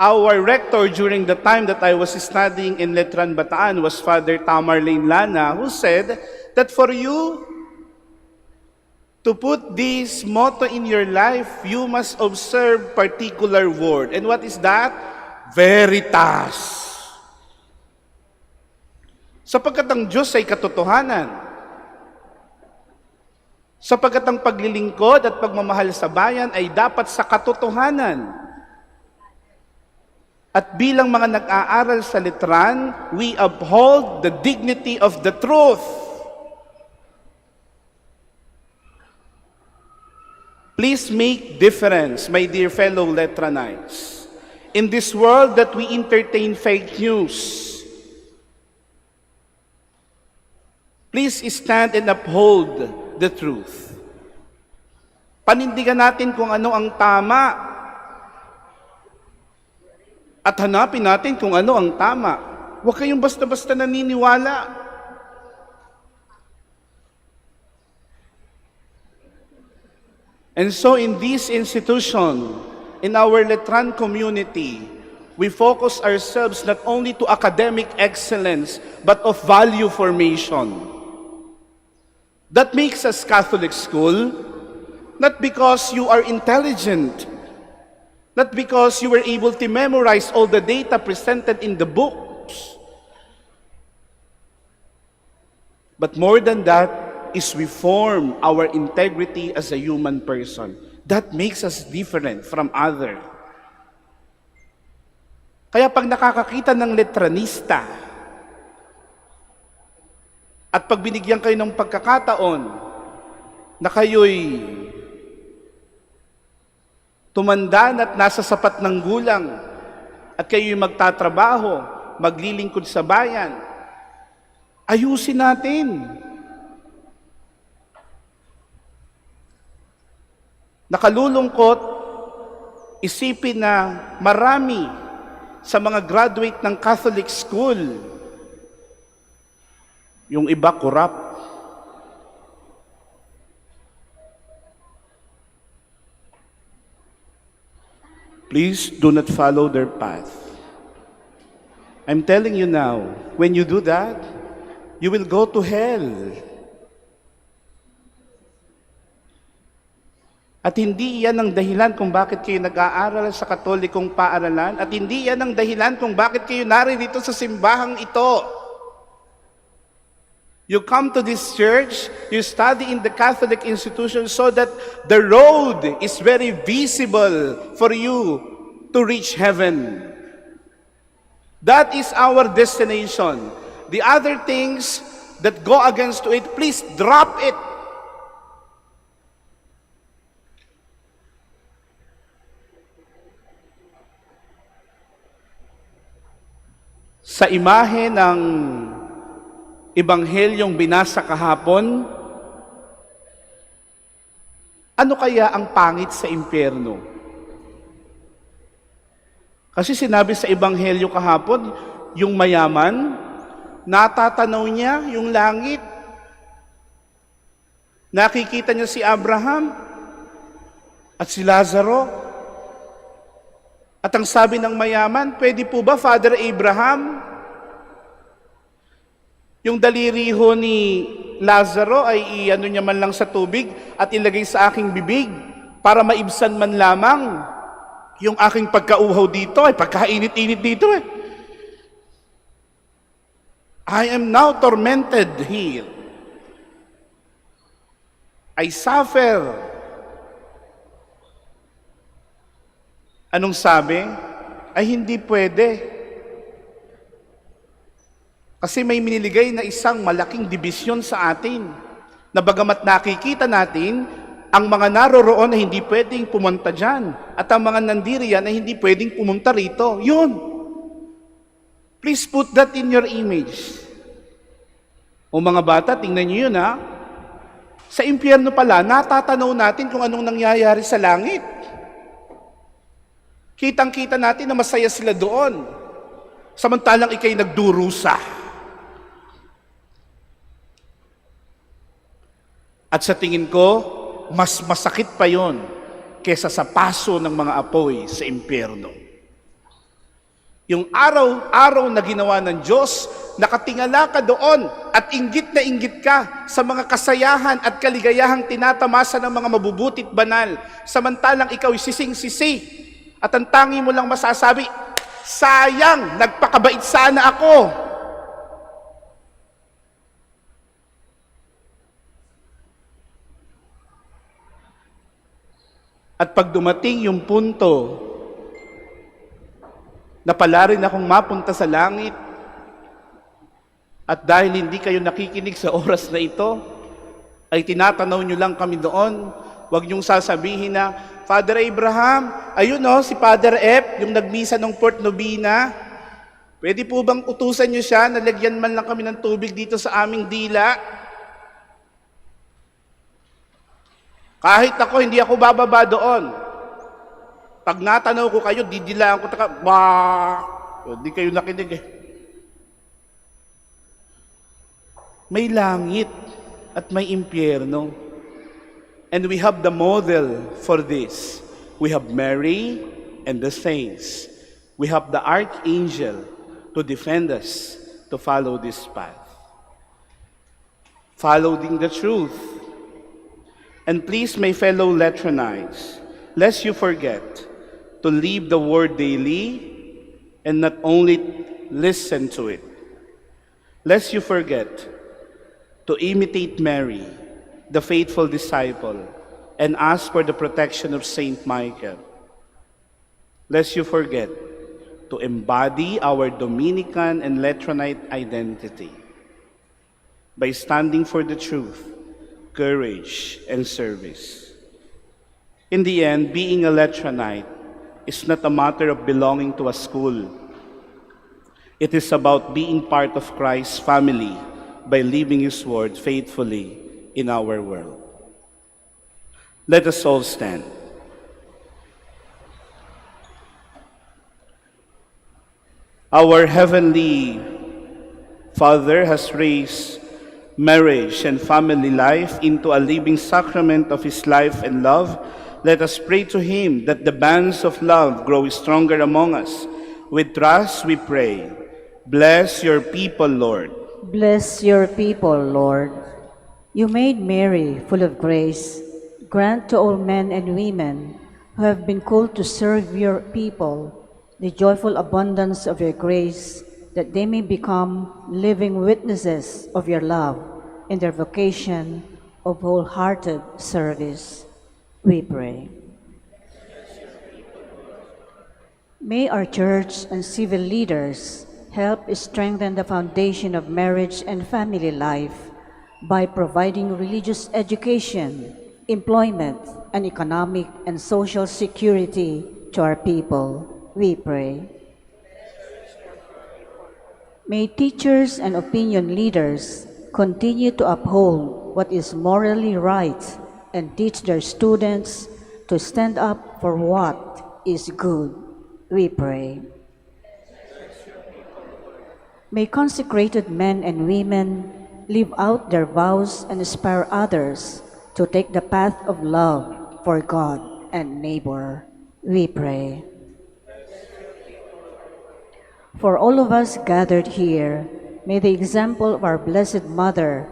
Our rector during the time that I was studying in Letran Bataan was Father Tamarlane Lana, who said that for you to put this motto in your life, you must observe particular word. And what is that? Veritas. Sapagkat ang Diyos ay katotohanan. Sapagkat ang paglilingkod at pagmamahal sa bayan ay dapat sa katotohanan. At bilang mga nag-aaral sa Letran, we uphold the dignity of the truth. Please make difference, my dear fellow Letranites. In this world that we entertain fake news, please stand and uphold the truth. Panindigan natin kung ano ang tama at hanapin natin kung ano ang tama. Huwag kayong basta-basta naniniwala. And so in this institution, in our Letran community, we focus ourselves not only to academic excellence, but of value formation. That makes us Catholic school, not because you are intelligent, not because you were able to memorize all the data presented in the books, but more than that is we form our integrity as a human person. That makes us different from other. Kaya pag nakakakita ng letranista at pag binigyan kayo ng pagkakataon na kayo'y tumanda at nasa sapat ng gulang at kayo'y magtatrabaho, maglilingkod sa bayan, ayusin natin. Nakalulungkot, isipin na marami sa mga graduate ng Catholic school, yung iba corrupt. Please do not follow their path. I'm telling you now, when you do that, you will go to hell. At hindi yan ang dahilan kung bakit kayo nag-aaral sa Katolikong paaralan, at hindi yan ang dahilan kung bakit kayo naririto sa simbahang ito. You come to this church, you study in the Catholic institution so that the road is very visible for you to reach heaven. That is our destination. The other things that go against it, please drop it. Sa imahe ng Ebanghelyong binasa kahapon, ano kaya ang pangit sa impyerno? Kasi sinabi sa Ebanghelyo kahapon, yung mayaman, natatanaw niya yung langit. Nakikita niya si Abraham at si Lazaro. At ang sabi ng mayaman, pwede po ba, Father Abraham, yung daliri ho ni Lazaro ay iano niya man lang sa tubig at ilagay sa aking bibig para maibsan man lamang yung aking pagkauhaw dito, ay pagkainit-init dito eh. I am now tormented here. I suffer. Anong sabi? Ay hindi pwede. Kasi may miniligay na isang malaking dibisyon sa atin. Na bagamat nakikita natin, ang mga naroroon na hindi pwedeng pumunta dyan. At ang mga nandiriyan na hindi pwedeng pumunta rito. Yun. Please put that in your image. O mga bata, tingnan niyo yun ha. Sa impyerno pala, natatanaw natin kung anong nangyayari sa langit. Kitang-kita natin na masaya sila doon. Samantalang ikay nagdurusa. At sa tingin ko, mas masakit pa yon kesa sa paso ng mga apoy sa impyerno. Yung araw-araw na ginawa ng Diyos, nakatingala ka doon at inggit na inggit ka sa mga kasayahan at kaligayahang tinatamasa ng mga mabubutit banal. Samantalang ikaw sising-sisi at ang tangi mo lang masasabi, sayang, nagpakabait sana ako. At pag dumating yung punto na pala rin akong mapunta sa langit, at dahil hindi kayo nakikinig sa oras na ito, ay tinatanaw nyo lang kami doon. Huwag nyong sasabihin na, Father Abraham, ayun o, si Father F, yung nagmisa ng Port Novena, pwede po bang utusan nyo siya, nalagyan man lang kami ng tubig dito sa aming dila? Kahit ako, hindi ako bababa doon. Pag natanaw ko kayo, didilaan ko, di kayo nakinig eh. May langit at may impyerno. And we have the model for this. We have Mary and the saints. We have the archangel to defend us to follow this path. Following the truth. And please, my fellow Letronites, lest you forget to live the word daily and not only listen to it. Lest you forget to imitate Mary, the faithful disciple, and ask for the protection of Saint Michael. Lest you forget to embody our Dominican and Letronite identity by standing for the truth, courage, and service. In the end, being a Letronite is not a matter of belonging to a school. It is about being part of Christ's family by living His word faithfully in our world. Let us all stand. Our Heavenly Father has raised marriage and family life into a living sacrament of His life and love. Let us pray to Him that the bands of love grow stronger among us. With trust we pray. Bless your people, Lord. Bless your people, Lord. You made Mary full of grace. Grant to all men and women who have been called to serve your people the joyful abundance of your grace, that they may become living witnesses of your love in their vocation of wholehearted service. We pray. May our church and civil leaders help strengthen the foundation of marriage and family life by providing religious education, employment, and economic and social security to our people. We pray. May teachers and opinion leaders continue to uphold what is morally right and teach their students to stand up for what is good. We pray. May consecrated men and women live out their vows and inspire others to take the path of love for God and neighbor. We pray. For all of us gathered here, may the example of our Blessed Mother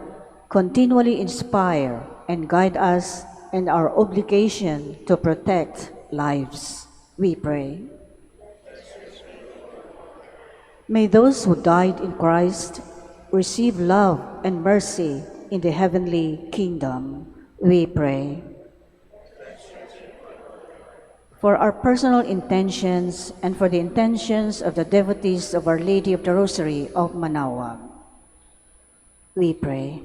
continually inspire and guide us in our obligation to protect lives. We pray. May those who died in Christ receive love and mercy in the heavenly kingdom. We pray. For our personal intentions and for the intentions of the devotees of Our Lady of the Rosary of Manaoag, we pray.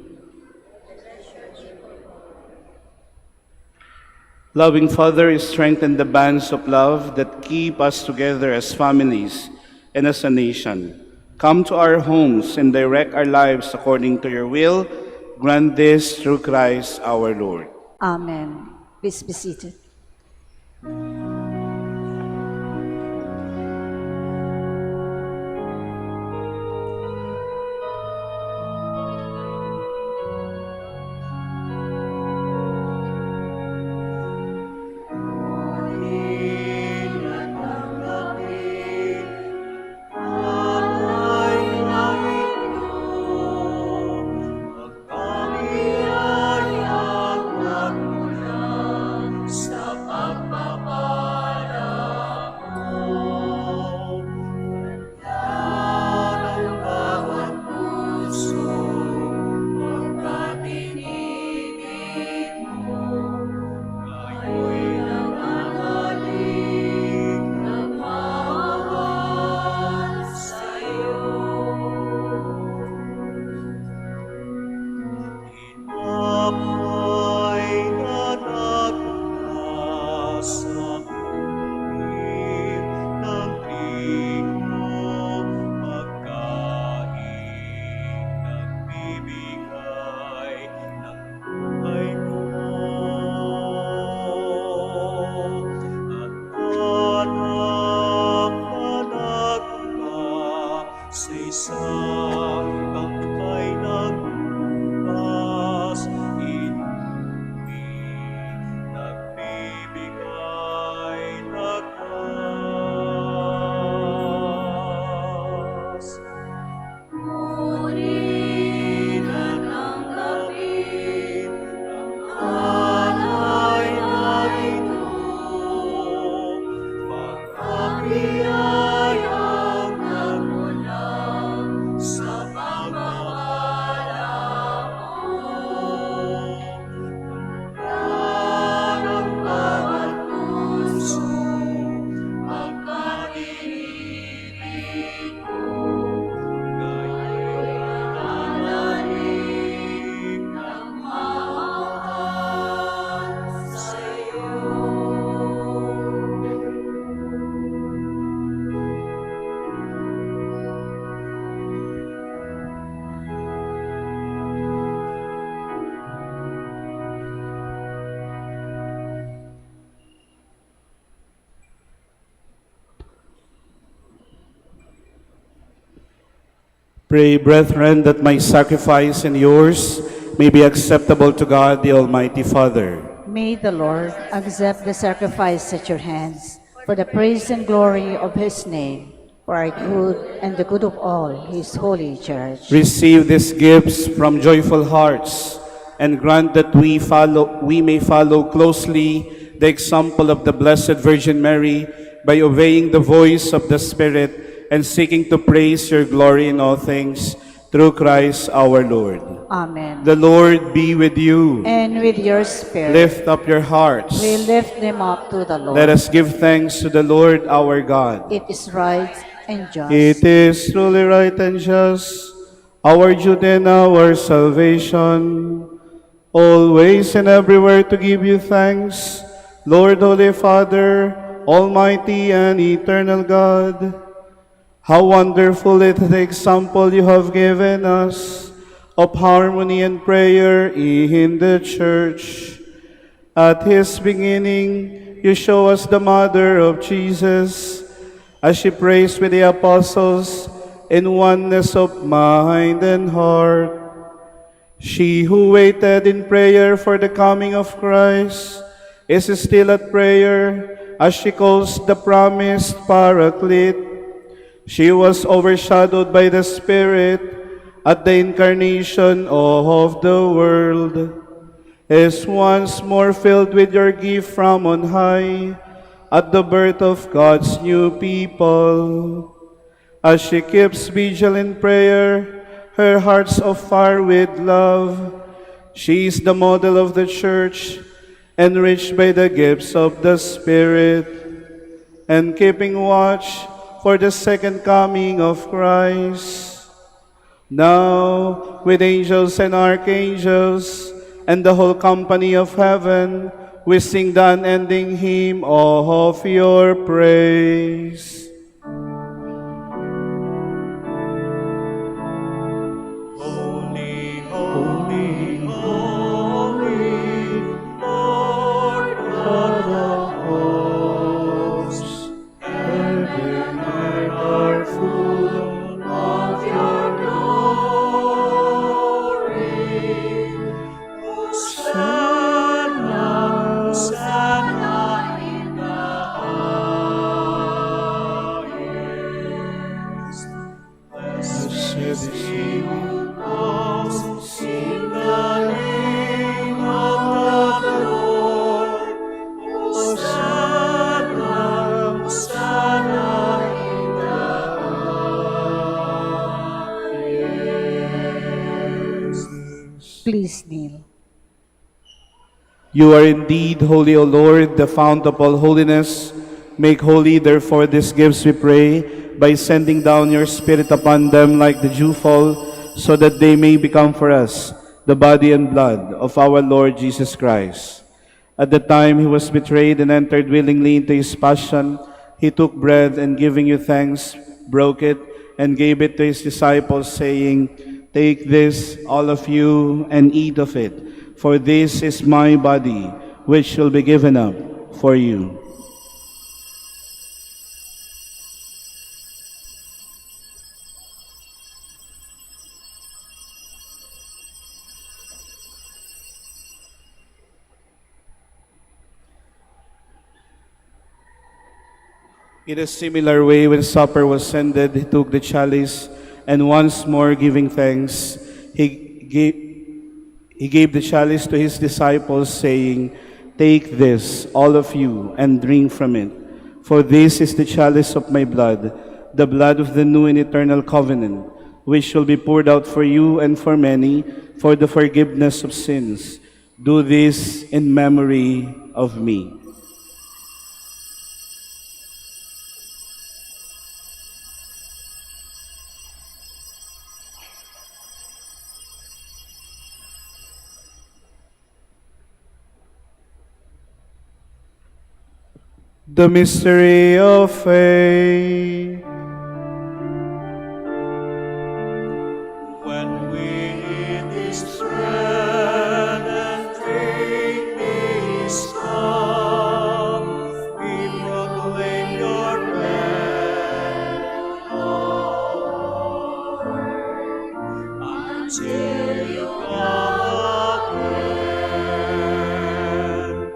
Loving Father, strengthen the bands of love that keep us together as families and as a nation. Come to our homes and direct our lives according to your will. Grant this through Christ our Lord. Amen. Please be seated. sa langit ng trigo, pagkain nagbibigay ng buhay ko. At anak ka sa isang bangkay nagbukas, inumin nagbibigay lakas. Ngunit at tanggapin ang alay na ito, pagkabiyayang nagmula sa pagmamala mo. Ang bawat puso, pagkainibig ko, gayo'y nanalig ng mahal sa'yo. Pray, brethren, that my sacrifice and yours may be acceptable to God, the Almighty Father. May the Lord accept the sacrifice at your hands for the praise and glory of his name, for our good and the good of all his holy church. Receive these gifts from joyful hearts, and grant that we may follow closely the example of the Blessed Virgin Mary by obeying the voice of the Spirit and seeking to praise your glory in all things, through Christ our Lord. Amen. The Lord be with you. And with your spirit, Lift up your hearts. we lift them up to the Lord. Let us give thanks to the Lord our God. It is right and just. It is truly right and just, our duty and our salvation, always and everywhere to give you thanks, Lord, Holy Father, Almighty and eternal God. How wonderful is the example you have given us of harmony and prayer in the Church. At His beginning, you show us the Mother of Jesus, as she prays with the apostles in oneness of mind and heart. She who waited in prayer for the coming of Christ is still at prayer as she calls the promised Paraclete. She was overshadowed by the Spirit at the incarnation of the world, is once more filled with your gift from on high at the birth of God's new people. As she keeps vigil in prayer, her heart's afire with love, she is the model of the Church, enriched by the gifts of the Spirit, and keeping watch for the second coming of Christ. Now, with angels and archangels, and the whole company of heaven, we sing the unending hymn of your praise. Holy, holy, holy, Lord God of hosts, heaven and earth are full of your glory. Hosanna, Hosanna in the highest. Blessed is he who comes in the name of the Lord. Hosanna, Hosanna in the highest. Please kneel. You are indeed holy, O Lord, the fount of all holiness. Make holy, therefore, these gifts, we pray, by sending down your Spirit upon them like the dewfall, so that they may become for us the body and blood of our Lord Jesus Christ. At the time he was betrayed and entered willingly into his passion, he took bread and giving you thanks, broke it, and gave it to his disciples, saying, "Take this, all of you, and eat of it, for this is my body, which will be given up for you." In a similar way, when supper was ended, he took the chalice, and once more giving thanks, he gave the chalice to his disciples, saying, "Take this, all of you, and drink from it. For this is the chalice of my blood, the blood of the new and eternal covenant, which will be poured out for you and for many for the forgiveness of sins. Do this in memory of me." The mystery of faith. When we eat this bread and drink this cup, we proclaim your death, Lord, until you come again.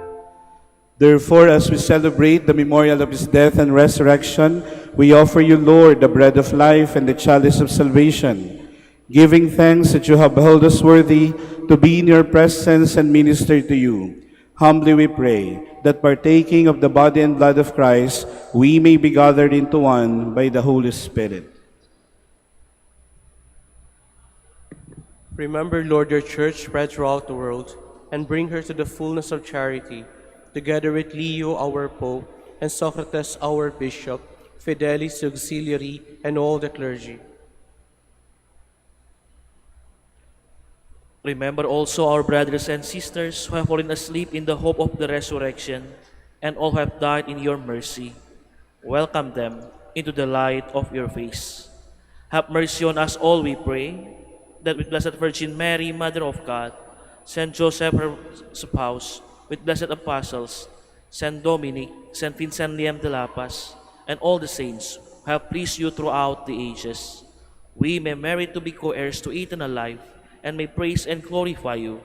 Therefore, as we celebrate the memorial of his death and resurrection, we offer you, Lord, the bread of life and the chalice of salvation, giving thanks that you have held us worthy to be in your presence and minister to you. Humbly we pray that partaking of the body and blood of Christ, we may be gathered into one by the Holy Spirit. Remember, Lord, your church spread throughout the world, and bring her to the fullness of charity, together with Leo, our Pope, and Socrates, our Bishop, Fidelis, the Auxiliary, and all the clergy. Remember also our brothers and sisters who have fallen asleep in the hope of the resurrection, and all who have died in your mercy. Welcome them into the light of your face. Have mercy on us all, we pray, that with Blessed Virgin Mary, Mother of God, Saint Joseph, her spouse, with blessed apostles, Saint Dominic, Saint Vincent Liam de la Paz, and all the saints who have pleased you throughout the ages, we may merit to be co-heirs to eternal life, and may praise and glorify you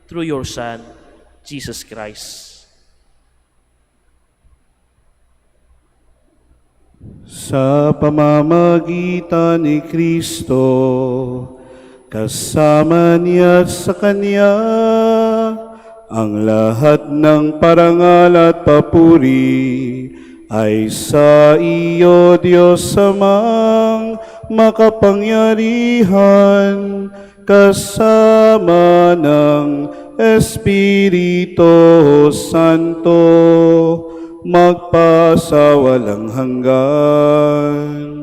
through your Son, Jesus Christ. Sa pamamagitan ni Kristo, kasama niya at sa Kanya, ang lahat ng parangal at papuri ay sa iyo, Diyos Amang makapangyarihan, kasama ng Espiritu Santo, magpasawalang hanggan.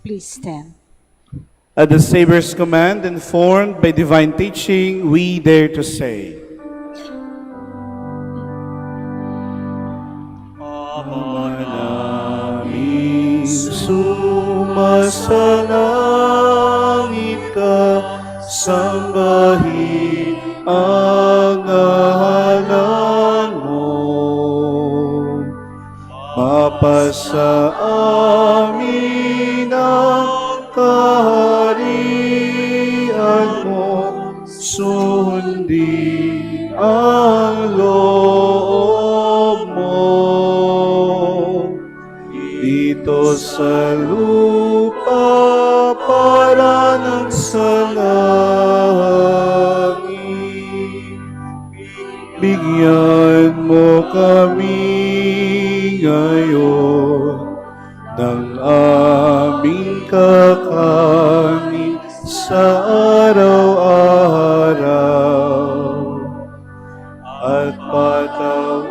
Please stand. At the Savior's command, informed by divine teaching, we dare to say, Ama namin, sumasalangit ka, sambahin ang ngalan mo. Mapasa amin ang kaharian mo, sundin ang loob mo. Dito sa lupa para ng sa langit, bigyan mo kami ngayon ng aming kakanin sa araw-araw. patawarin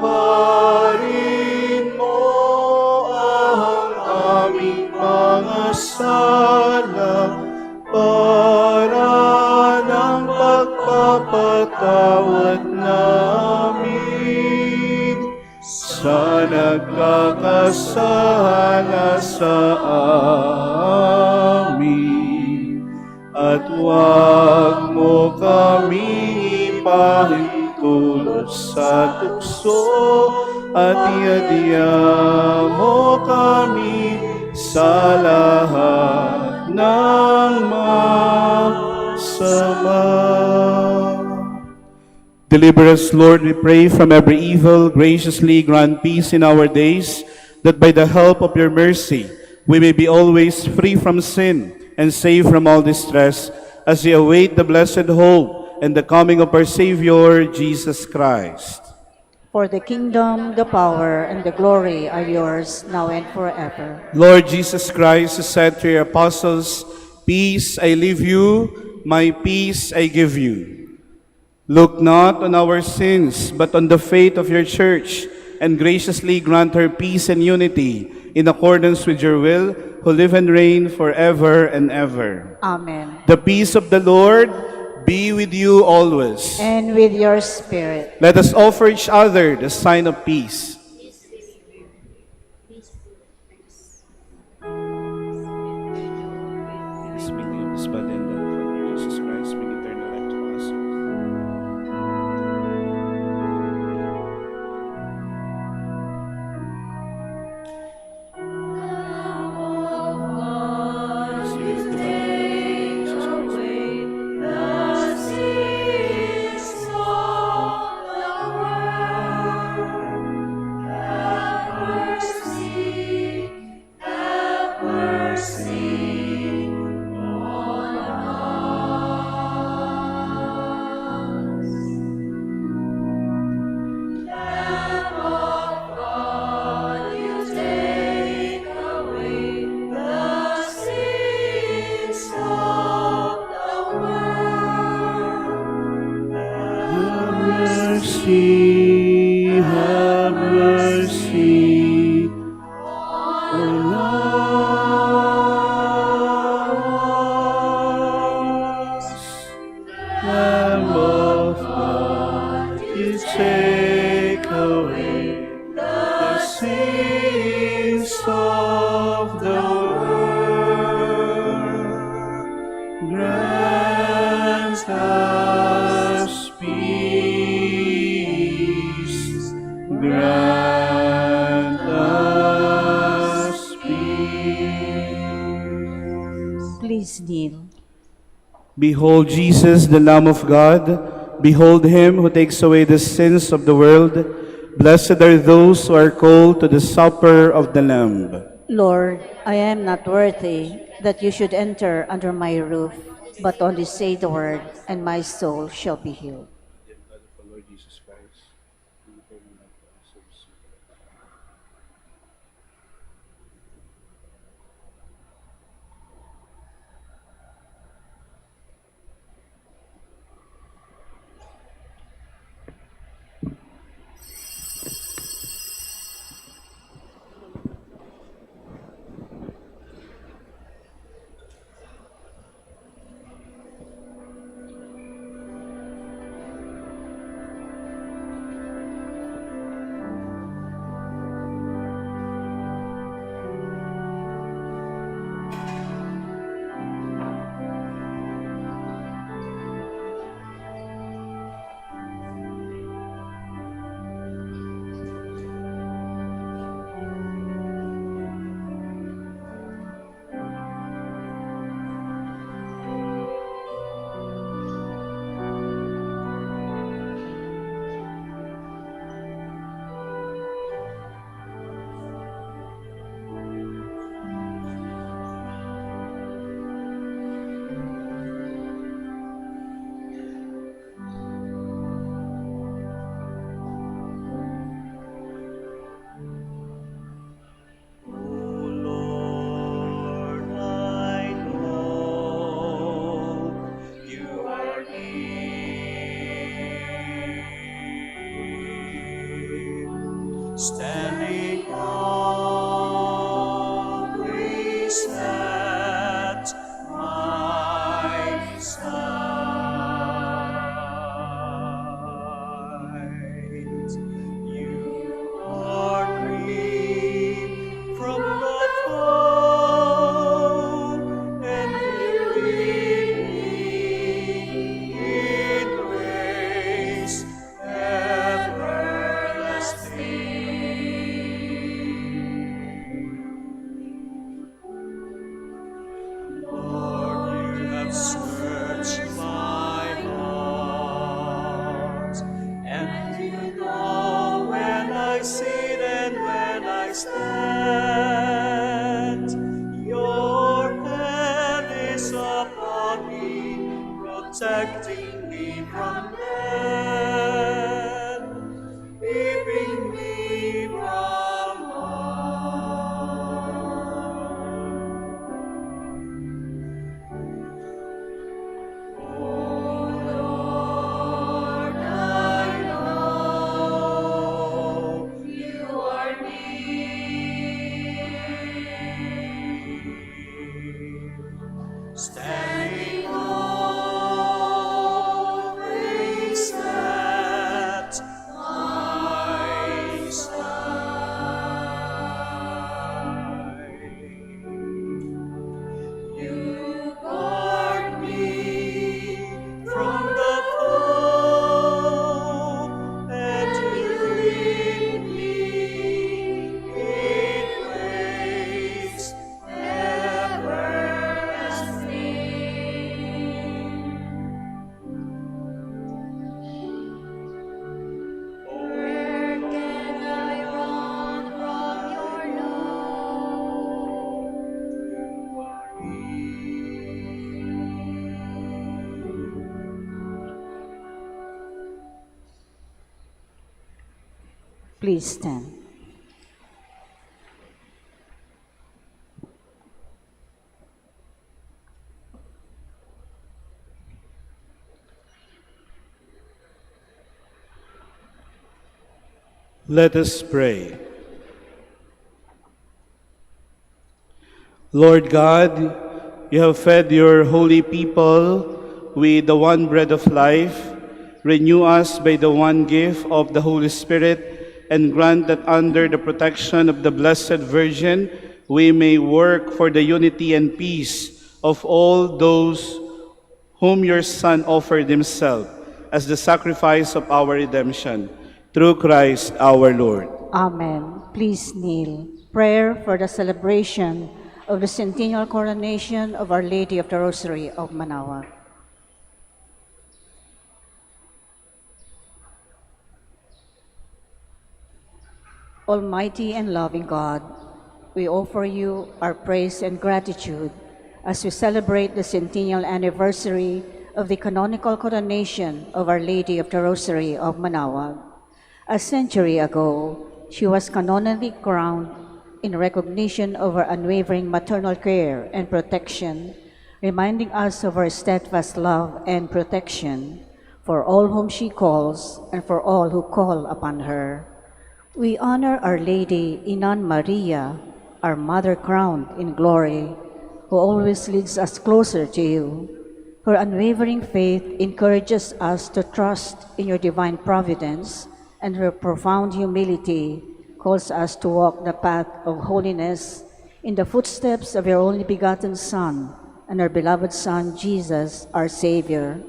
mo ang aming mga sala para ng pagpapatawad namin sa nagkakasala sa amin. At huwag mo kami ipahintulot sa tukso at iadya mo kami sa lahat ng masama. Deliver us, Lord, we pray, from every evil. Graciously grant peace in our days, that by the help of your mercy we may be always free from sin and safe from all distress, as we await the blessed hope and the coming of our Savior, Jesus Christ. For the kingdom, the power, and the glory are yours, now and forever. Lord Jesus Christ, who said to your apostles, "Peace I leave you, my peace I give you." Look not on our sins, but on the faith of your church, and graciously grant her peace and unity in accordance with your will, who live and reign forever and ever. Amen. The peace of the Lord be with you always. And with your spirit. Let us offer each other the sign of peace. This meaning of this body and blood of our Lord Jesus Christ, bring eternal life to us. Have mercy on us. Lamb of God, you take away the sins of the world. Grant us peace. Grant us peace. Please kneel. Behold Jesus, the Lamb of God. Behold him who takes away the sins of the world. Blessed are those who are called to the supper of the Lamb. Lord, I am not worthy that you should enter under my roof, but only say the word, and my soul shall be healed. standing always at my side. You are free from the foe, and you lead me in ways everlasting. Lord, you have searched my heart, and you know when I sit and when I stand. Your hand is upon me, protecting me from death, keeping me from harm. Oh Lord, I know you are near, standing always at my side. You guard me from the foe, and you lead me in ways everlasting. Where can I run from your love? Please stand. Let us pray. Lord God, you have fed your holy people with the one bread of life. Renew us by the one gift of the Holy Spirit, and grant that under the protection of the Blessed Virgin, we may work for the unity and peace of all those whom your Son offered himself as the sacrifice of our redemption. Through Christ our Lord. Amen. Please kneel. Prayer for the celebration of the centennial coronation of Our Lady of the Rosary of Manaoag. Almighty and loving God, we offer you our praise and gratitude as we celebrate the centennial anniversary of the canonical coronation of Our Lady of the Rosary of Manaoag. A century ago, she was canonically crowned in recognition of her unwavering maternal care and protection, reminding us of her steadfast love and protection for all whom she calls and for all who call upon her. We honor Our Lady Inan Maria, our Mother crowned in glory, who always leads us closer to you. Her unwavering faith encourages us to trust in your divine providence, and her profound humility calls us to walk the path of holiness in the footsteps of your only begotten Son and our beloved Son, Jesus, our Savior.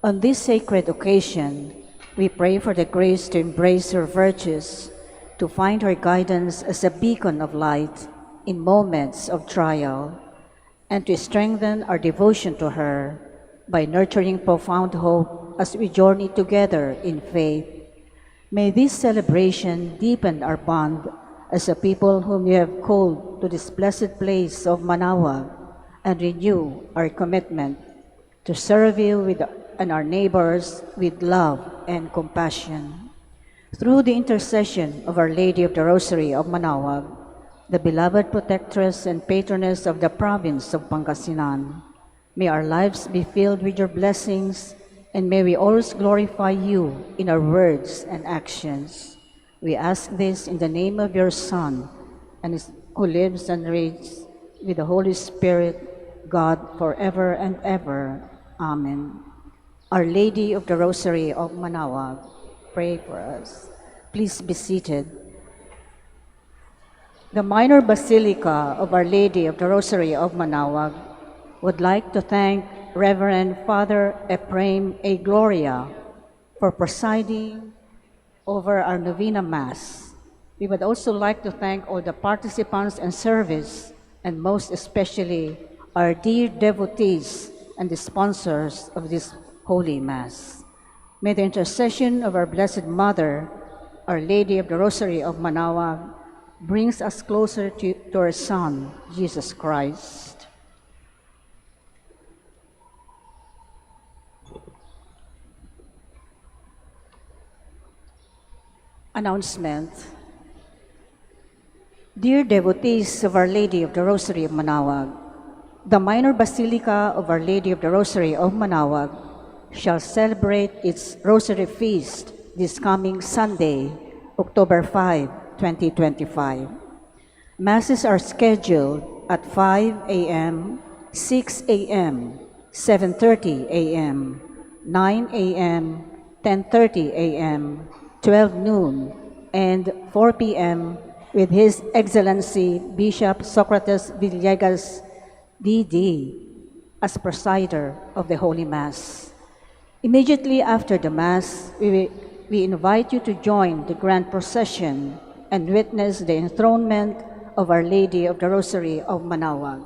On this sacred occasion, we pray for the grace to embrace her virtues, to find her guidance as a beacon of light in moments of trial, and to strengthen our devotion to her by nurturing profound hope as we journey together in faith. May this celebration deepen our bond as a people whom you have called to this blessed place of Manaoag, and renew our commitment to serve you and our neighbors with love and compassion. Through the intercession of Our Lady of the Rosary of Manaoag, the beloved protectress and patroness of the province of Pangasinan, may our lives be filled with your blessings, and may we always glorify you in our words and actions. We We ask this in the name of your Son, who lives and reigns with the Holy Spirit, God, forever and ever. Amen. Our Lady of the Rosary of Manaoag, pray for us. Please be seated. The Minor Basilica of Our Lady of the Rosary of Manaoag would like to thank Reverend Father Ephraim A. Gloria for presiding over our Novena Mass. We would also like to thank all the participants and service, and most especially our dear devotees and the sponsors of this Holy Mass. May the intercession of our Blessed Mother, Our Lady of the Rosary of Manaoag, brings us closer to our Son, Jesus Christ. Announcement. Dear devotees of Our Lady of the Rosary of Manaoag, the Minor Basilica of Our Lady of the Rosary of Manaoag shall celebrate its Rosary Feast this coming Sunday, October 5, 2025. Masses are scheduled at 5 a.m., 6 a.m., 7:30 a.m., 9 a.m., 10:30 a.m., 12 noon, and 4 p.m. with His Excellency Bishop Socrates Villegas, D.D., as presider of the Holy Mass. Immediately after the Mass, we invite you to join the grand procession and witness the enthronement of Our Lady of the Rosary of Manaoag.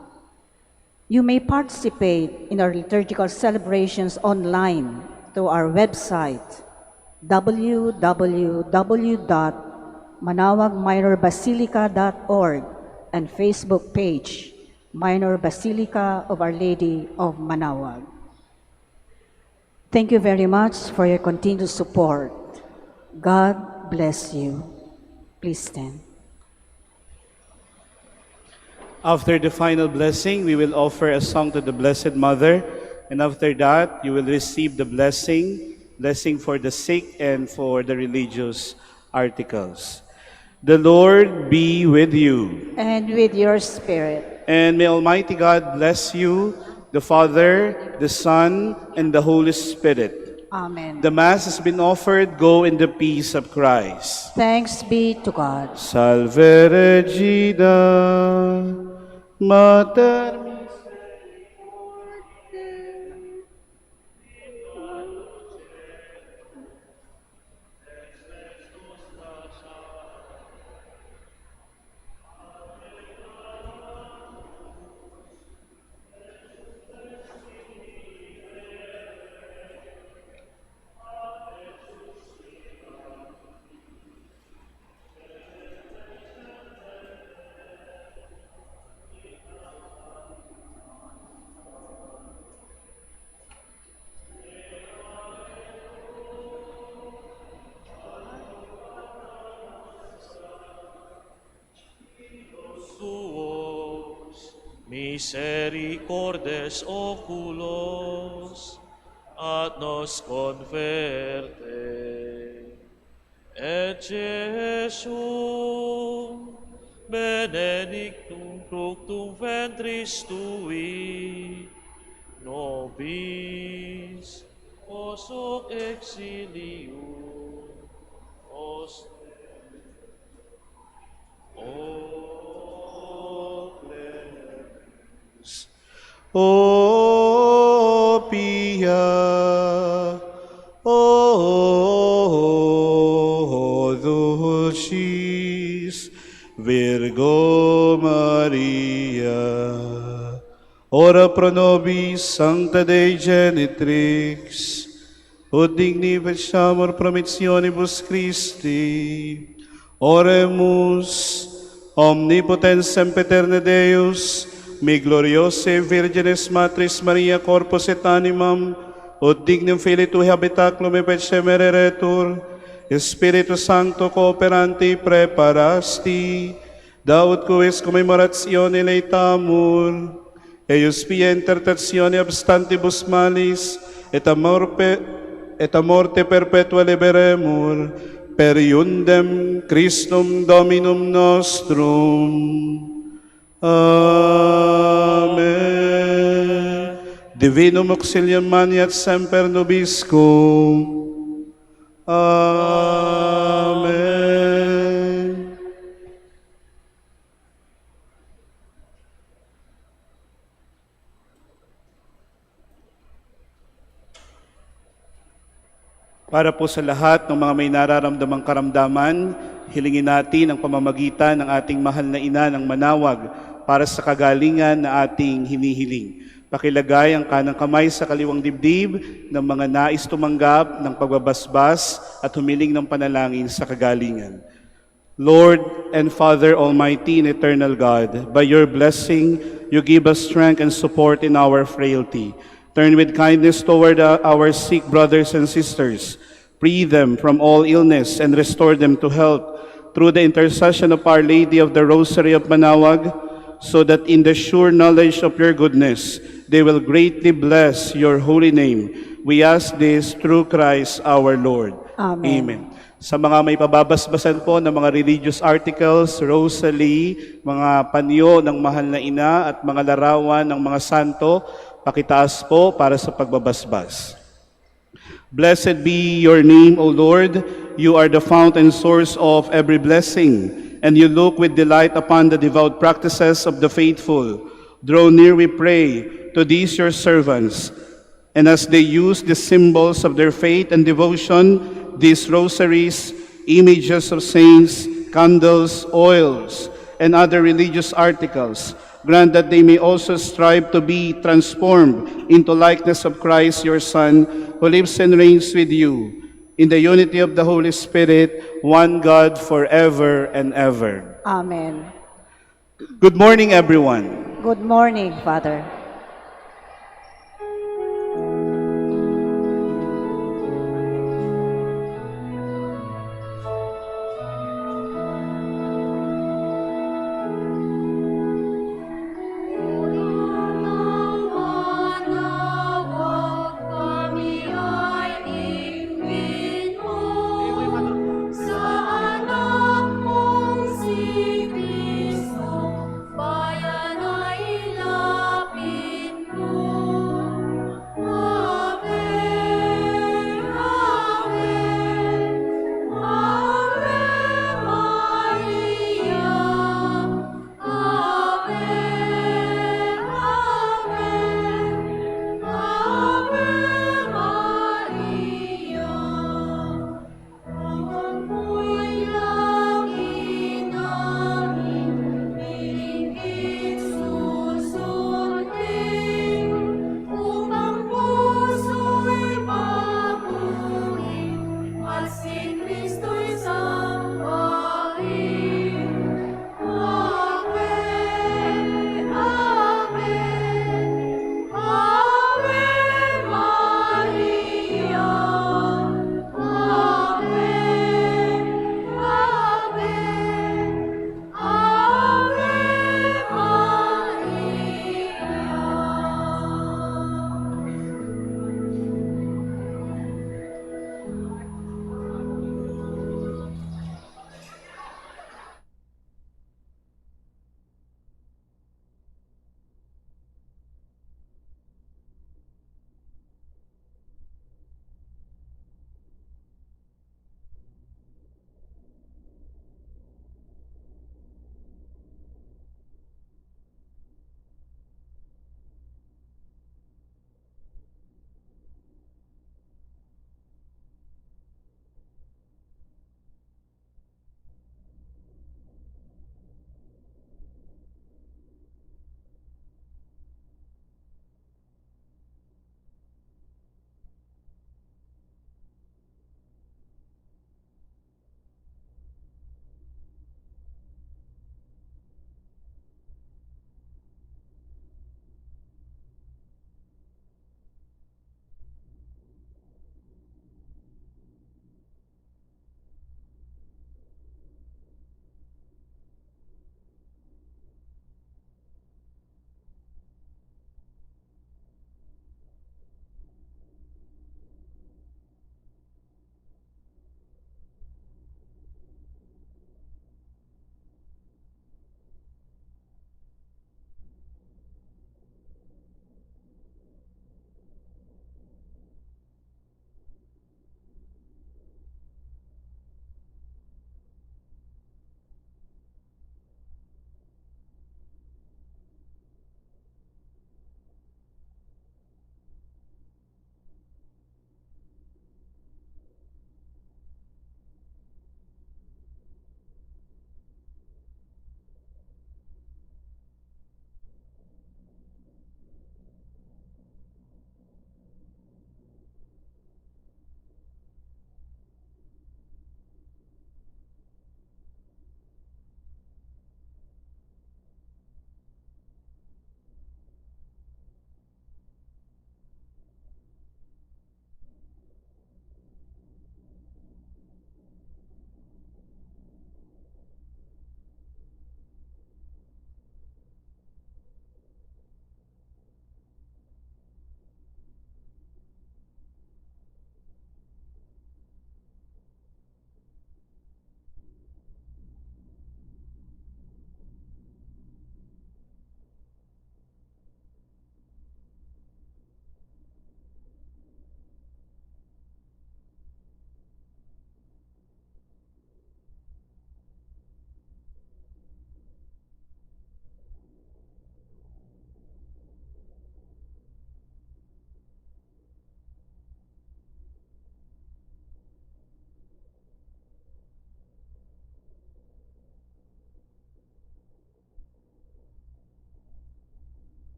You may participate in our liturgical celebrations online through our website, www.manaoagminorbasilica.org, and Facebook page, Minor Basilica of Our Lady of Manaoag. Thank you very much for your continued support. God bless you. Please stand. After the final blessing, we will offer a song to the Blessed Mother, and after that, you will receive the blessing for the sick and for the religious articles. The Lord be with you. And with your spirit. And may Almighty God bless you, the Father, the Son, and the Holy Spirit. Amen. The Mass has been offered. Go in the peace of Christ. Thanks be to God. Salve Regina, Mater tuos, misericordes oculos, ad nos converte. Et Jesum, benedictum fructum ventris tui, nobis, os hoc exilium, os O pia, O dulcis Virgo Maria, ora pro nobis Sancta Dei Genitrix, ut digni veciamur promissionibus Christi, oremus. Omnipotens sempiterne Deus, mi gloriose Virginis Matris Maria corpus et animam, ut dignum Filii Tui habitaculum et semeretur, Spiritus Sancto cooperanti preparasti, daut quis commemoratione leitamur, eius pia intercessione abstantibus malis, et a morte perpetua liberemur, per iundem Christum Dominum nostrum. Amen. Divinum auxilium maniat semper nobiscum. Amen. Para po sa lahat ng mga may nararamdamang karamdaman, hilingin natin ang pamamagitan ng ating mahal na ina ng manawag para sa kagalingan na ating hinihiling. Pakilagay ang kanang kamay sa kaliwang dibdib ng mga nais tumanggap ng pagbabasbas at humiling ng panalangin sa kagalingan. Lord and Father Almighty and Eternal God, by your blessing, you give us strength and support in our frailty. Turn with kindness toward our sick brothers and sisters. Free them from all illness and restore them to health through the intercession of Our Lady of the Rosary of Manawag, so that in the sure knowledge of your goodness, they will greatly bless your holy name. We ask this through Christ our Lord. Amen. Sa mga may pababasbasan po ng mga religious articles, rosary, mga panyo ng mahal na ina at mga larawan ng mga santo, pakitaas po para sa pagbabasbas. Blessed be your name, O Lord. You are the fount and source of every blessing, and you look with delight upon the devout practices of the faithful. Draw near, we pray, to these your servants, and as they use the symbols of their faith and devotion, these rosaries, images of saints, candles, oils, and other religious articles, grant that they may also strive to be transformed into likeness of Christ, your Son, who lives and reigns with you, in the unity of the Holy Spirit, one God, forever and ever. Amen. Good morning, everyone. Good morning, Father.